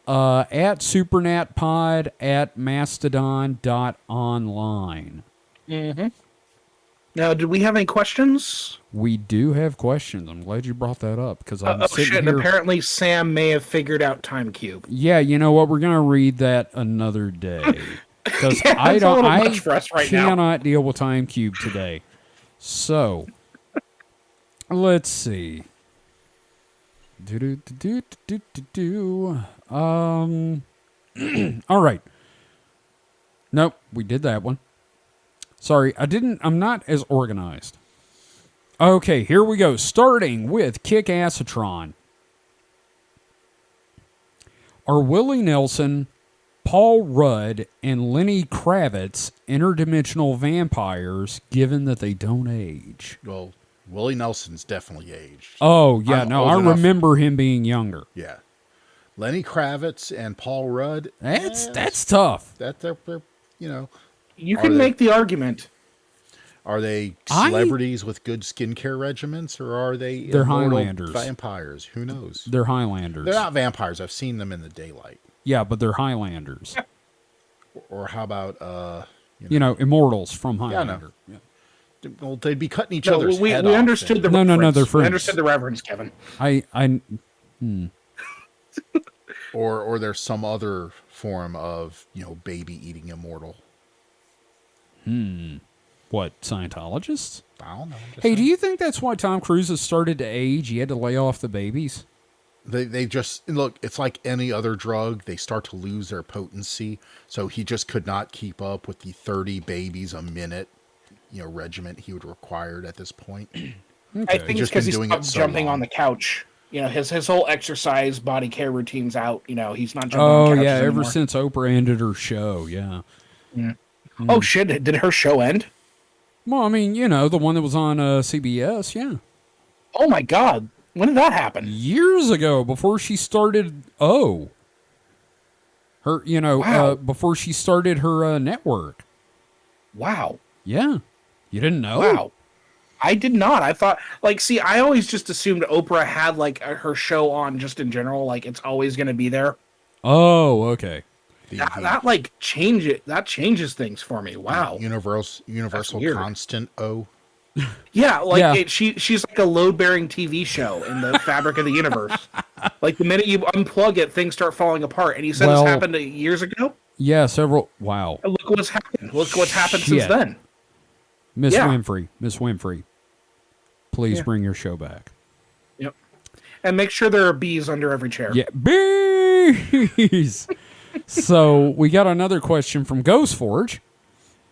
at supernatpod at mastodon.online. Now, did we have any questions? We do have questions. I'm glad you brought that up because I'm Oh sitting shit! here. Apparently, Sam may have figured out Time Cube. Yeah, you know what? We're gonna read that another day because Yeah, I it's a don't. little I much for us right now. cannot deal with Time Cube today. So let's see. All right. Nope, we did that one. Sorry, I'm not as organized. Okay, here we go. Starting with Kick-Assatron. Are Willie Nelson, Paul Rudd, and Lenny Kravitz interdimensional vampires given that they don't age? Well, Willie Nelson's definitely aged. Oh, yeah, I'm no, old I enough. remember him being younger. Yeah. Lenny Kravitz and Paul Rudd. That's tough. They're You Are can they? make the argument. Are they I- celebrities with good skincare regimens, or are they They're immortal Highlanders. vampires? Who knows? They're Highlanders. They're not vampires. I've seen them in the daylight. Yeah, but they're Highlanders. Or how about You know, immortals from I know. Highlander. Yeah. well, they'd be cutting each No, other's we head off. understood the No, reference. they're We friends. understood the reference, Kevin. Or there's some other form of baby eating immortal. What, Scientologists? I don't know. I'm just Hey, do saying. you think that's why Tom Cruise has started to age? He had to lay off the babies? They just look. It's like any other drug. They start to lose their potency. So he just could not keep up with the 30 babies a minute, regiment he would required at this point. I think it's just because been he's doing it so jumping long. on the couch. His whole exercise, body care routine's out. He's not jumping Oh, on couches yeah, ever anymore. since Oprah ended her show, yeah. Oh, shit. Did her show end? Well, I mean, the one that was on CBS, yeah. Oh, my God. When did that happen? Years ago, before she started her, Wow. before she started her network. Wow. Yeah. You didn't know? Wow. I did not. I thought, I always just assumed Oprah had, her show on just in general. It's always going to be there. Oh, okay. That changes things for me. Wow. Universal weird. constant. Yeah, Yeah. she's like a load-bearing TV show in the fabric of the universe. The minute you unplug it, things start falling apart. And you said Well- this happened years ago? Yeah, wow. And look what's happened. Look what's happened Shit. since then. Miss Yeah. Winfrey, please Yeah. bring your show back. Yep. And make sure there are bees under every chair. Yeah, bees. So we got another question from Ghost Forge.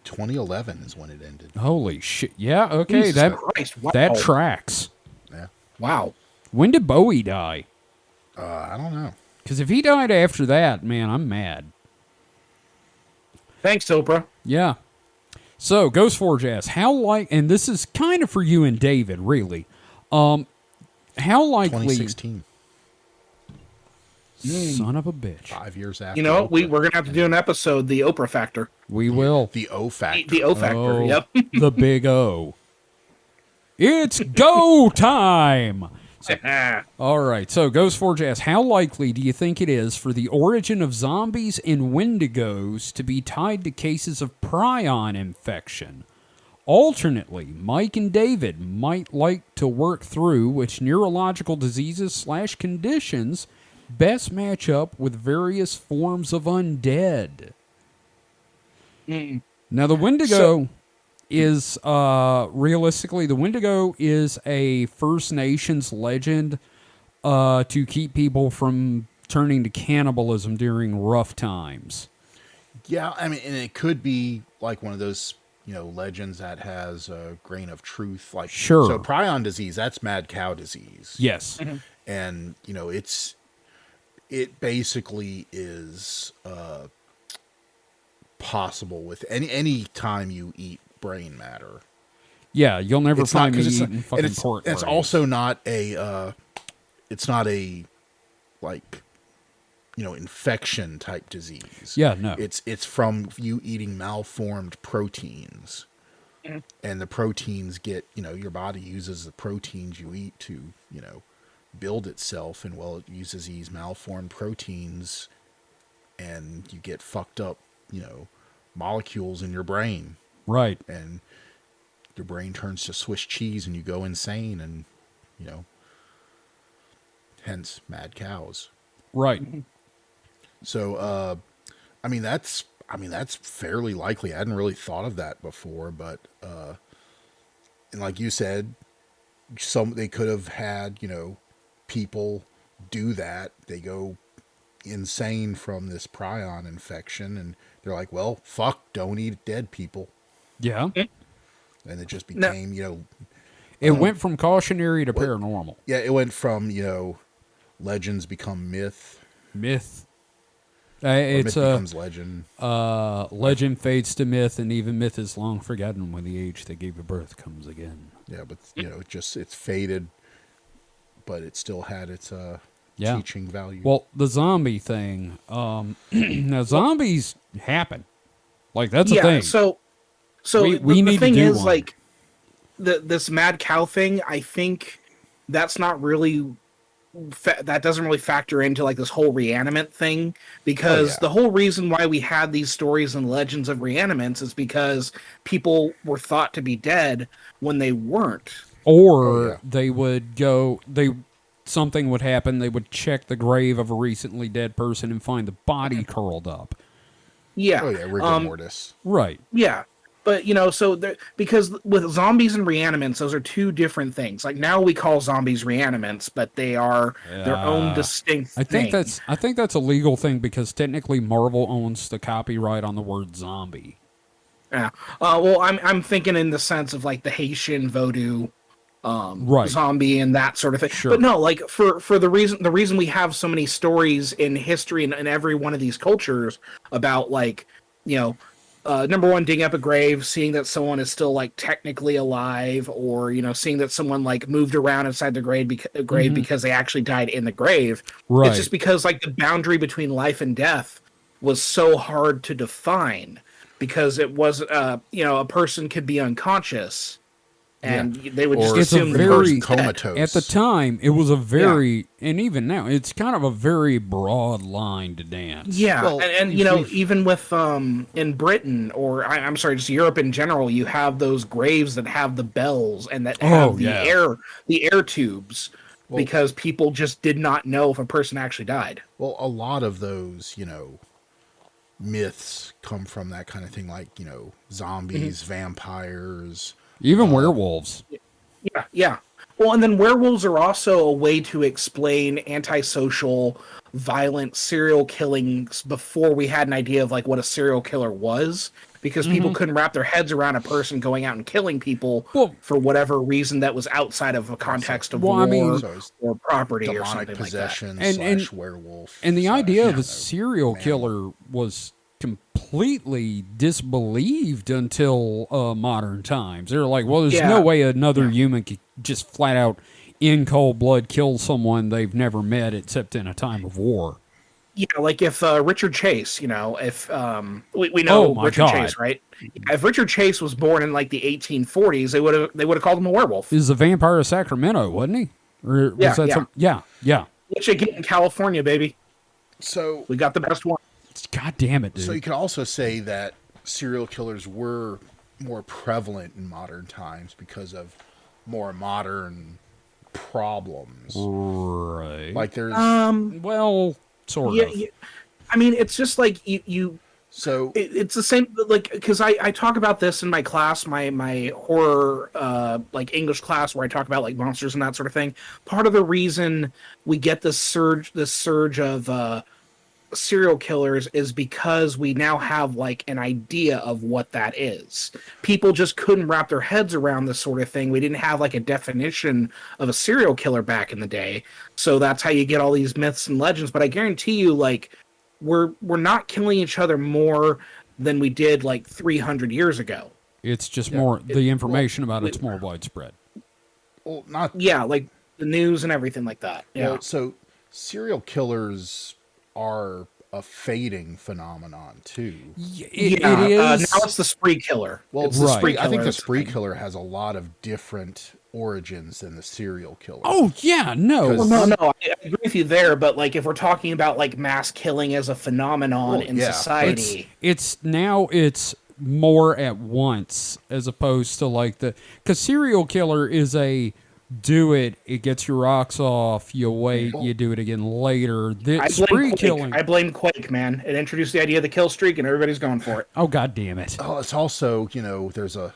2011 is when it ended. Holy shit! Yeah, okay, Jesus that Christ, wow. that tracks. Yeah. Wow. When did Bowie die? I don't know. Because if he died after that, man, I'm mad. Thanks, Oprah. Yeah. So Ghost Forge asks, and this is kind of for you and David, really. How likely? 2016. Son of a bitch. 5 years after. You know, Oprah. we're going to have to do an episode, The Oprah Factor. We will. The O factor. The O Factor, Oh, yep. the big O. It's go time. All right. So Ghost Forge asks, how likely do you think it is for the origin of zombies and wendigos to be tied to cases of prion infection? Alternately, Mike and David might like to work through which neurological diseases / conditions best match up with various forms of undead. Now, the Wendigo is, realistically, the Wendigo is a First Nations legend to keep people from turning to cannibalism during rough times. Yeah, I mean, and it could be like one of those, legends that has a grain of truth. Like, Sure. So prion disease, that's mad cow disease. Yes. And, it basically is possible with any time you eat brain matter. Yeah, you'll never It's not find me because eating fucking pork. it's brains. also not it's not a infection type disease. Yeah, no. It's from you eating malformed proteins. And the proteins get, your body uses the proteins you eat to, build itself, and it uses these malformed proteins, and you get fucked up, molecules in your brain, Right. and your brain turns to Swiss cheese and you go insane, and hence mad cows. Right. So that's fairly likely. I hadn't really thought of that before, but and like you said, they could have had, people do that. They go insane from this prion infection, and they're like, well, fuck, don't eat dead people. Yeah. And it just became, It went from cautionary to paranormal. yeah, it went from, legends become myth. Myth. Or It's myth becomes legend. legend fades to myth, and even myth is long forgotten when the age that gave it birth comes again. Yeah, but it's faded, but it still had its Yeah. teaching value. Well, the zombie thing. Now zombies happen. Like that's a thing. So We the need to thing do is, one. this mad cow thing, I think that's not really that doesn't really factor into like this whole reanimate thing, because the whole reason why we had these stories and legends of reanimates is because people were thought to be dead when they weren't. Or they would go, something would happen, they would check the grave of a recently dead person and find the body curled up. Yeah. Oh yeah, rigor mortis. Right. Yeah. But, so because with zombies and reanimants, those are two different things. Like now we call zombies reanimants, but they are their own distinct thing. I think that's a legal thing because technically Marvel owns the copyright on the word zombie. Yeah. Well, I'm thinking in the sense of like the Haitian voodoo zombie and that sort of thing. Sure. But no, like for the reason we have so many stories in history and in every one of these cultures about like, number one, digging up a grave, seeing that someone is still like technically alive, or seeing that someone like moved around inside the grave because they actually died in the grave. Right. It's just because like the boundary between life and death was so hard to define, because it was a person could be unconscious and they would just assume the person's comatose. At the time, it was a very, and even now, it's kind of a very broad line to dance. Yeah, Well, and even with in Britain, or I'm sorry, just Europe in general, you have those graves that have the bells and that have the air tubes, because people just did not know if a person actually died. Well, a lot of those, myths come from that kind of thing, like, zombies, vampires, Even werewolves. Yeah. Well, and then werewolves are also a way to explain antisocial, violent serial killings before we had an idea of like what a serial killer was, because people couldn't wrap their heads around a person going out and killing people for whatever reason that was outside of a context of war or property or something possession like that. / werewolf. And the idea of a serial killer was completely disbelieved until modern times. They're like, well, there's no way another human could just flat out in cold blood kill someone they've never met except in a time of war. Yeah, like if Richard Chase, if we know Richard Chase, right? If Richard Chase was born in like the 1840s, they would have called him a werewolf. He was the vampire of Sacramento, wasn't he? Or was that yeah. Which you get in California, baby. So we got the best one. God damn it, dude. So you could also say that serial killers were more prevalent in modern times because of more modern problems. Right. Like there's well, sort of. Yeah. I mean, it's just like so it's the same, like, because I talk about this in my class, my horror like English class, where I talk about like monsters and that sort of thing. Part of the reason we get this surge of serial killers is because we now have like an idea of what that is. People just couldn't wrap their heads around this sort of thing. We didn't have like a definition of a serial killer back in the day, so that's how you get all these myths and legends. But I guarantee you, like, we're not killing each other more than we did like 300 years ago. It's just more the information about it's more widespread. Well, not like the news and everything like that. Yeah. Well, so serial killers are a fading phenomenon too. It is. Now it's the spree killer. Well, it's the spree killer. I think the spree killer has a lot of different origins than the serial killer. Oh yeah, no. Well, no, I agree with you there. But like, if we're talking about like mass killing as a phenomenon in society, it's more at once as opposed to like because serial killer is a do it gets your rocks off, you wait, you do it again later. Spree killing. I blame Quake, man. It introduced the idea of the kill streak and everybody's going for it. Oh god damn it. Oh, it's also, there's a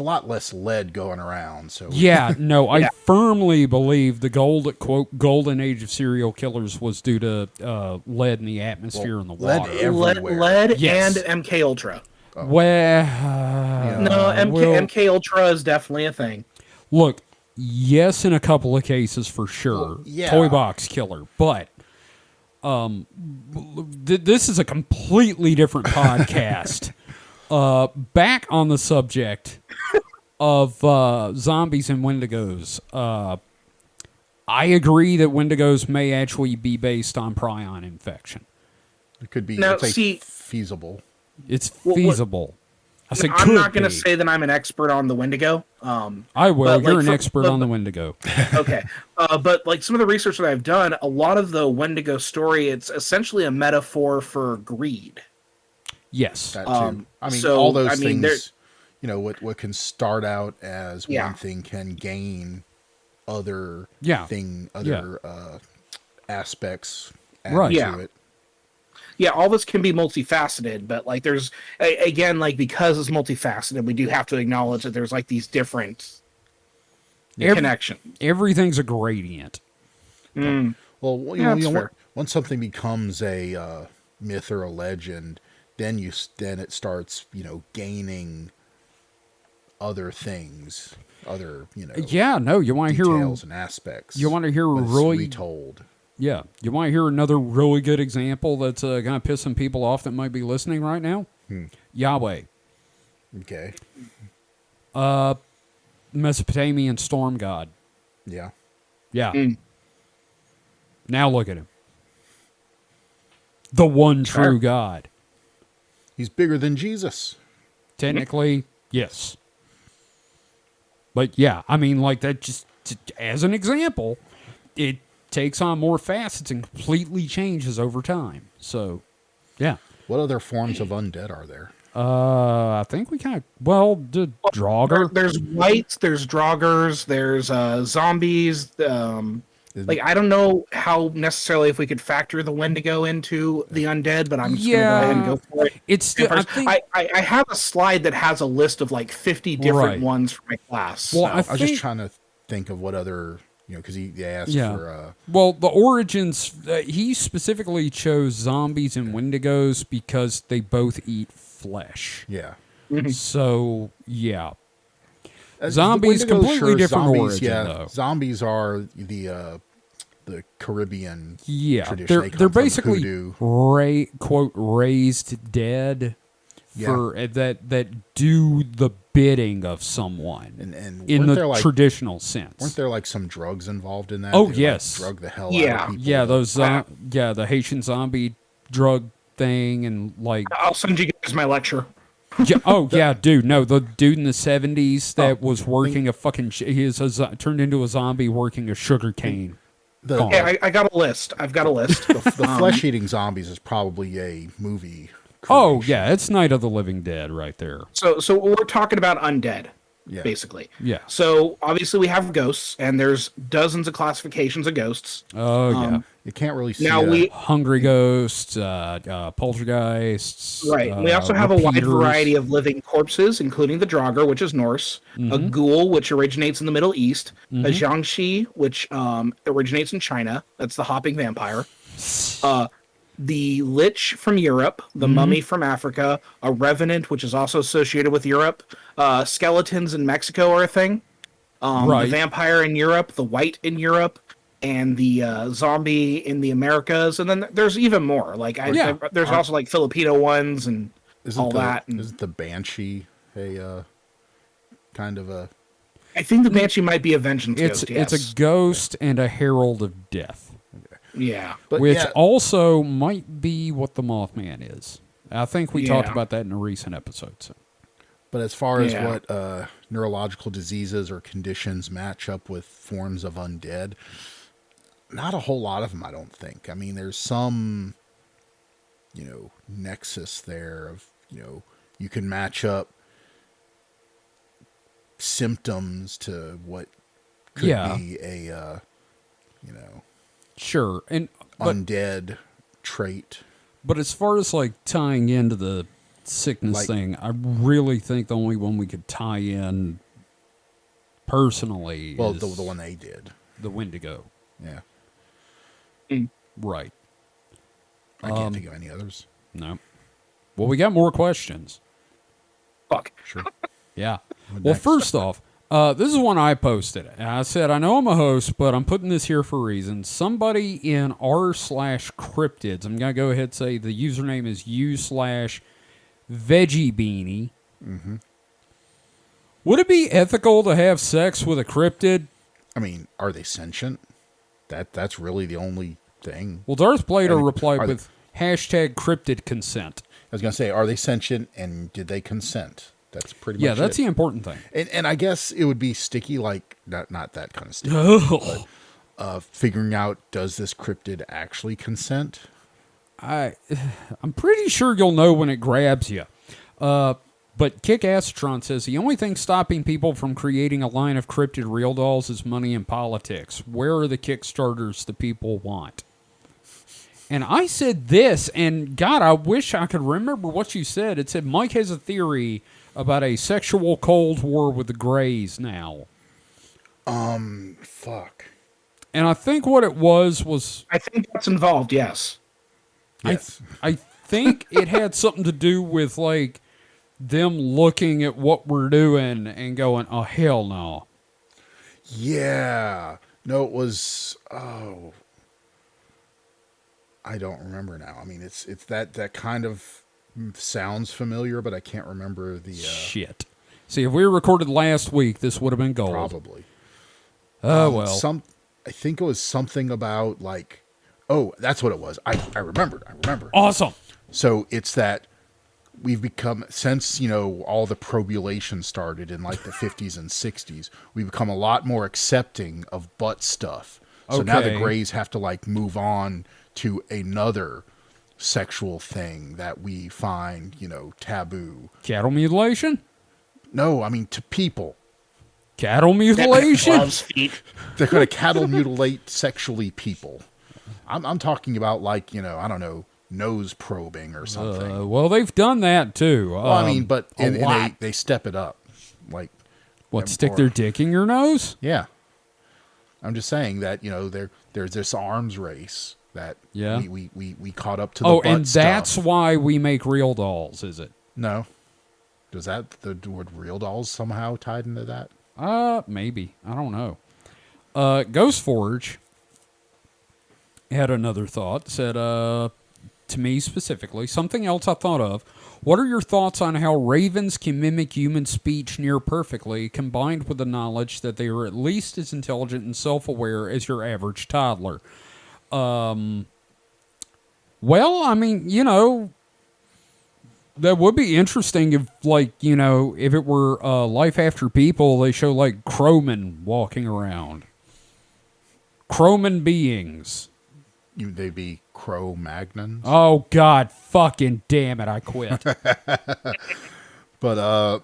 lot less lead going around, so I firmly believe the golden age of serial killers was due to lead in the atmosphere and the water. Lead yes. and MK Ultra. Well, MK Ultra is definitely a thing. Look, yes, in a couple of cases for sure. Toy box killer. But this is a completely different podcast. Back on the subject of zombies and Wendigos. I agree that Wendigos may actually be based on prion infection. It could be now, feasible. It's feasible. I said I'm not going to be. say that I'm an expert on the Wendigo. I will. but, You're like, an expert on the Wendigo. Okay. But like some of the research that I've done, a lot of the Wendigo story, it's essentially a metaphor for greed. Yes. That too. I mean, so, all those I mean, things, you know, what can start out as Yeah. one thing can gain other Yeah. aspects add Right. to Yeah. it. Yeah, all this can be multifaceted, but like there's again, like because it's multifaceted, we do have to acknowledge that there's like these different connections. Everything's a gradient. Well, Yeah, that's fair. once something becomes a myth or a legend, then it starts, you know, gaining other things, other, you know, Yeah, no, you want to hear details and aspects. you want to hear but it's really retold. Yeah, you want to hear another really good example that's going to piss some people off that might be listening right now? Yahweh, Okay. Mesopotamian storm god. Yeah. Yeah. Now look at him. The one true Sure. God. He's bigger than Jesus. Technically, yes. But yeah, I mean, like that just as an example, it takes on more facets and completely changes over time. So, yeah. What other forms of undead are there? I think we kind of, the Draugr. There's whites, there's draugrs, there's zombies. Like I don't know how necessarily if we could factor the Wendigo into the undead, but I'm just gonna go ahead and go for it. It's still, I First, think, I have a slide that has a list of like 50 different Right. ones for my class. Well, so. I I was just think- trying to think of what other, you know, because he asked Yeah. for. well, the origins, he specifically chose zombies and Wendigos because they both eat flesh. Yeah. So, yeah. Zombies, Zombies, completely different origin, yeah, though. Zombies are the Caribbean Yeah, tradition. they're They come they're from basically hoodoo. quote raised dead Yeah. for that do the bidding of someone And in weren't the there, like, traditional sense. Weren't there like some drugs involved in that? Oh, They, like, yes. drug the hell Yeah. out of people. Yeah, those the Haitian zombie drug thing and like I'll send you guys my lecture. yeah, dude, no, the dude in the 70s that Oh, was working a fucking he is turned into a zombie working a sugar cane. The, Gone. Okay, I got a list. I've got a list. the flesh-eating zombies is probably a movie. Oh, creation. yeah, it's Night of the Living Dead right there. So we're talking about undead, Yeah. basically. Yeah. So obviously we have ghosts, and there's dozens of classifications of ghosts. Oh, yeah. You can't really see. Now a- we Hungry ghosts, poltergeists. right. We also have a wide repeaters. variety of living corpses, including the Draugr, which is Norse, a ghoul, which originates in the Middle East, a Jiangshi, which originates in China. That's the hopping vampire. The Lich from Europe, the Mummy from Africa, a Revenant, which is also associated with Europe. Skeletons in Mexico are a thing. Right. The vampire in Europe, the white in Europe, and the zombie in the Americas. And then there's even more. Like Yeah. there's also like Filipino ones and all that. And Isn't the Banshee a kind of a? I think the Banshee might be a vengeance It's ghost. Yes. it's a ghost and a herald of death, yeah. But which yeah, also might be what the Mothman is. I think we talked Yeah. about that in a recent episode. So. but as far as Yeah. what neurological diseases or conditions match up with forms of undead, not a whole lot of them, I don't think. I mean, there's some, you know, nexus there of, you know, you can match up symptoms to what could Yeah. be a, you know, Sure, and but undead trait. But as far as like tying into the sickness Like- thing, I really think the only one we could tie in personally Well, is the one they did. the Wendigo. Yeah. Right. I can't think of any others. No. Well, we got more questions. Fuck. Sure. Yeah. What Well, next? first off, this is one I posted. And I said, I know I'm a host, but I'm putting this here for a reason. Somebody in r/cryptids, I'm going to go ahead and say the username is u/veggiebeanie. Mm-hmm. Would it be ethical to have sex with a cryptid? I mean, are they sentient? That's really the only thing. Well, Darth Plato Are they- replied are they- with hashtag cryptid consent. I was gonna say, are they sentient and did they consent? That's pretty much that's it. the important thing. And I guess it would be sticky, like not that kind of sticky. Oh. But, figuring out, does this cryptid actually consent? I'm pretty sure you'll know when it grabs you. But Kick Astron says the only thing stopping people from creating a line of cryptid real dolls is money and politics. Where are the Kickstarters the people want? And I said this, and God, I wish I could remember what you said. It said Mike has a theory about a sexual Cold War with the Greys now. Fuck. And I think what it was I think that's involved. Yes. Yes. I think it had something to do with like them looking at what we're doing and going, "Oh hell no." Yeah. No, it was. Oh, I don't remember now. I mean, it's that kind of sounds familiar, but I can't remember the. Shit. See, if we recorded last week, this would have been gold. Probably. Oh well. I think it was something about like. Oh, that's what it was. I remembered. Awesome. So it's that we've become, since, all the probulation started in like the 50s and 60s, we've become a lot more accepting of butt stuff. So now the Okay. Greys have to like move on to another sexual thing that we find, taboo. Cattle mutilation? No, I mean to people. Cattle mutilation? Gloves, feet. They're going to cattle mutilate sexually people. I'm talking about like, I don't know, nose probing or something. Well, they've done that too. Well, I mean, but a lot. they step it up. Like, What, stick their dick in your nose? yeah. I'm just saying that, there's this arms race that Yeah. we caught up to the Oh, butt and that's stuff. why we make real dolls, is it? No. Does that, the word real dolls somehow tied into that? Maybe. I don't know. Ghost Forge had another thought. Said, to me specifically, something else I thought of. What are your thoughts on how ravens can mimic human speech near perfectly, combined with the knowledge that they are at least as intelligent and self-aware as your average toddler? Well, I mean, that would be interesting if, like, if it were Life After People, they show, like, crowmen walking around. Crowman beings. They'd be Cro-Magnons. Oh, God fucking damn it, I quit. But,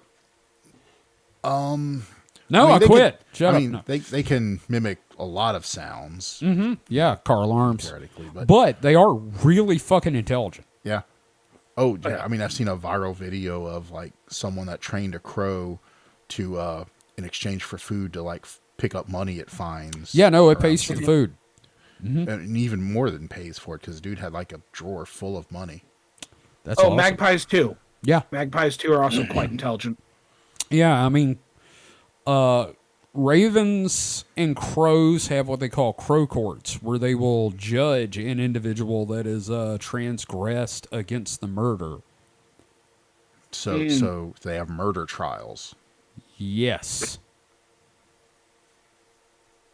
No, mean, I they quit. can- Shut I up. mean, No. they can mimic a lot of sounds, Yeah, car alarms. theoretically, But they are really fucking intelligent. yeah. Oh, yeah. I mean, I've seen a viral video of like someone that trained a crow to, in exchange for food, to like pick up money it finds. Yeah, no, it around pays for the city. food. And even more than pays for it, because the dude had like a drawer full of money. That's Oh, awesome. magpies too. Yeah. Magpies too are also quite intelligent. Yeah, I mean, ravens and crows have what they call crow courts, where they will judge an individual that is transgressed against the murder. So they have murder trials. Yes.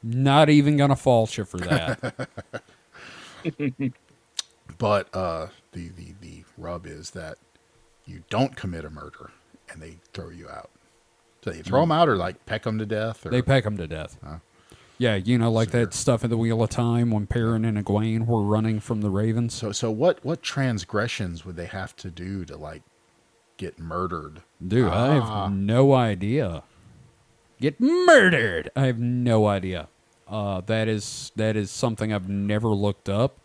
Not even gonna fault you for that. But the rub is that you don't commit a murder and they throw you out. So they throw them out or like peck them to death. Or, They peck them to death. Yeah, like that stuff in the Wheel of Time when Perrin and Egwene were running from the ravens. so what transgressions would they have to do to like get murdered? Dude, I have no idea. Get murdered. I have no idea. That is something I've never looked up.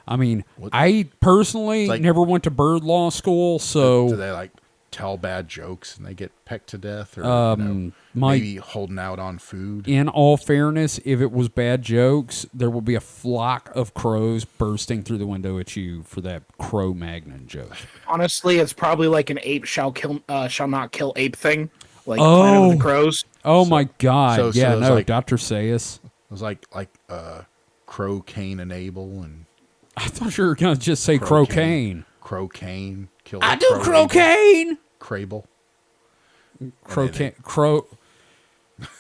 I mean, I personally Like- never went to bird law school, Do so they like tell bad jokes and they get pecked to death, or maybe holding out on food? in all fairness, if it was bad jokes, there would be a flock of crows bursting through the window at you for that Cro-Magnon joke. Honestly, it's probably like an ape shall not kill ape thing, like Planet of the Crows. Oh my God! so Yeah, there's no, like- Dr. Sayus. It was like Crow, Cain, and Abel, and I thought you were gonna just say Crocaine. crocaine. Crocaine killed. I the do Crow Abel. crocaine. Crable. Crocaine.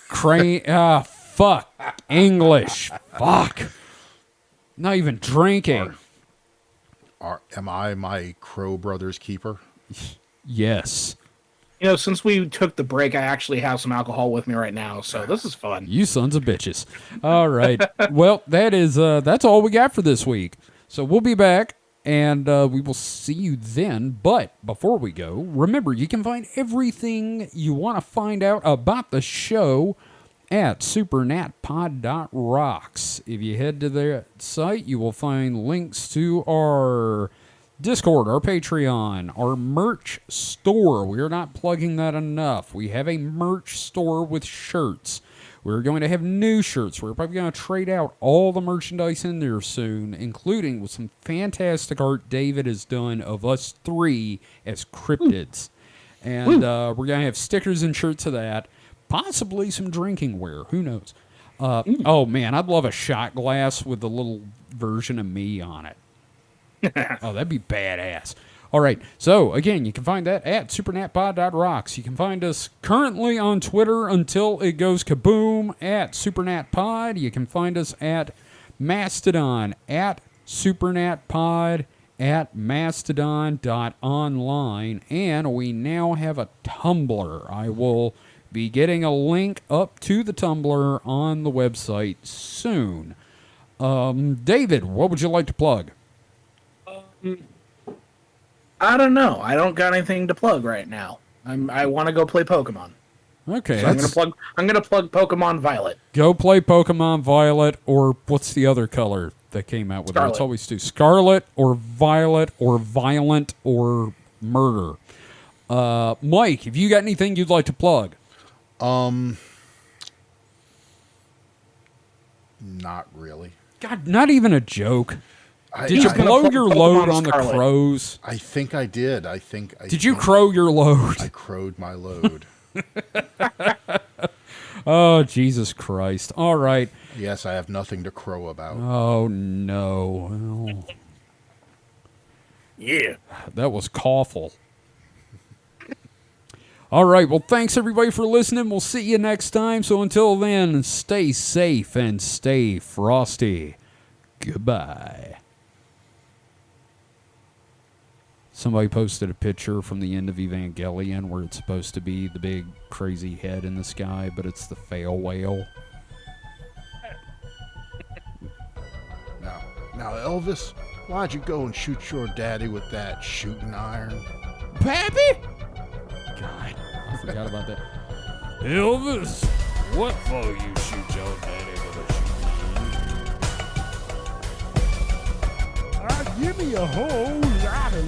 Crane. Fuck. English. Fuck. Not even drinking. Am I my Crow brother's keeper? Yes. Since we took the break, I actually have some alcohol with me right now, so this is fun. You sons of bitches. All right. Well, that's all we got for this week. So we'll be back, and we will see you then. But before we go, remember, you can find everything you want to find out about the show at supernatpod.rocks. If you head to their site, you will find links to our Discord, our Patreon, our merch store. We are not plugging that enough. We have a merch store with shirts. We're going to have new shirts. We're probably going to trade out all the merchandise in there soon, including with some fantastic art David has done of us three as cryptids. And we're going to have stickers and shirts of that. Possibly some drinking wear. Who knows? Oh, man, I'd love a shot glass with a little version of me on it. Oh, that'd be badass. All right. So, again, you can find that at supernatpod.rocks. You can find us currently on Twitter until it goes kaboom at supernatpod. You can find us at Mastodon at supernatpod at mastodon.online. And we now have a Tumblr. I will be getting a link up to the Tumblr on the website soon. David, what would you like to plug? I don't know. I don't got anything to plug right now. I want to go play Pokemon. Okay, So I'm gonna plug Pokemon Violet. go play Pokemon Violet, or what's the other color that came out with it? It's Scarlet. always two: Scarlet or Violet or Violent or Murder. Mike, have you got anything you'd like to plug? Not really. God, not even a joke. I, Did you I, blow plug your Pokemon load on the Scarlet. crows? I think I did. Did you crow your load? I crowed my load. Oh, Jesus Christ. All right. Yes, I have nothing to crow about. Oh, no. Yeah. That was awful. All right. Well, thanks, everybody, for listening. We'll see you next time. So until then, stay safe and stay frosty. Goodbye. Somebody posted a picture from the end of Evangelion where it's supposed to be the big crazy head in the sky, but it's the fail whale. Now, Elvis, why'd you go and shoot your daddy with that shooting iron? Pappy? God, I forgot about that. Elvis, what for you shoot your daddy with a shooting iron? Give me a whole lot of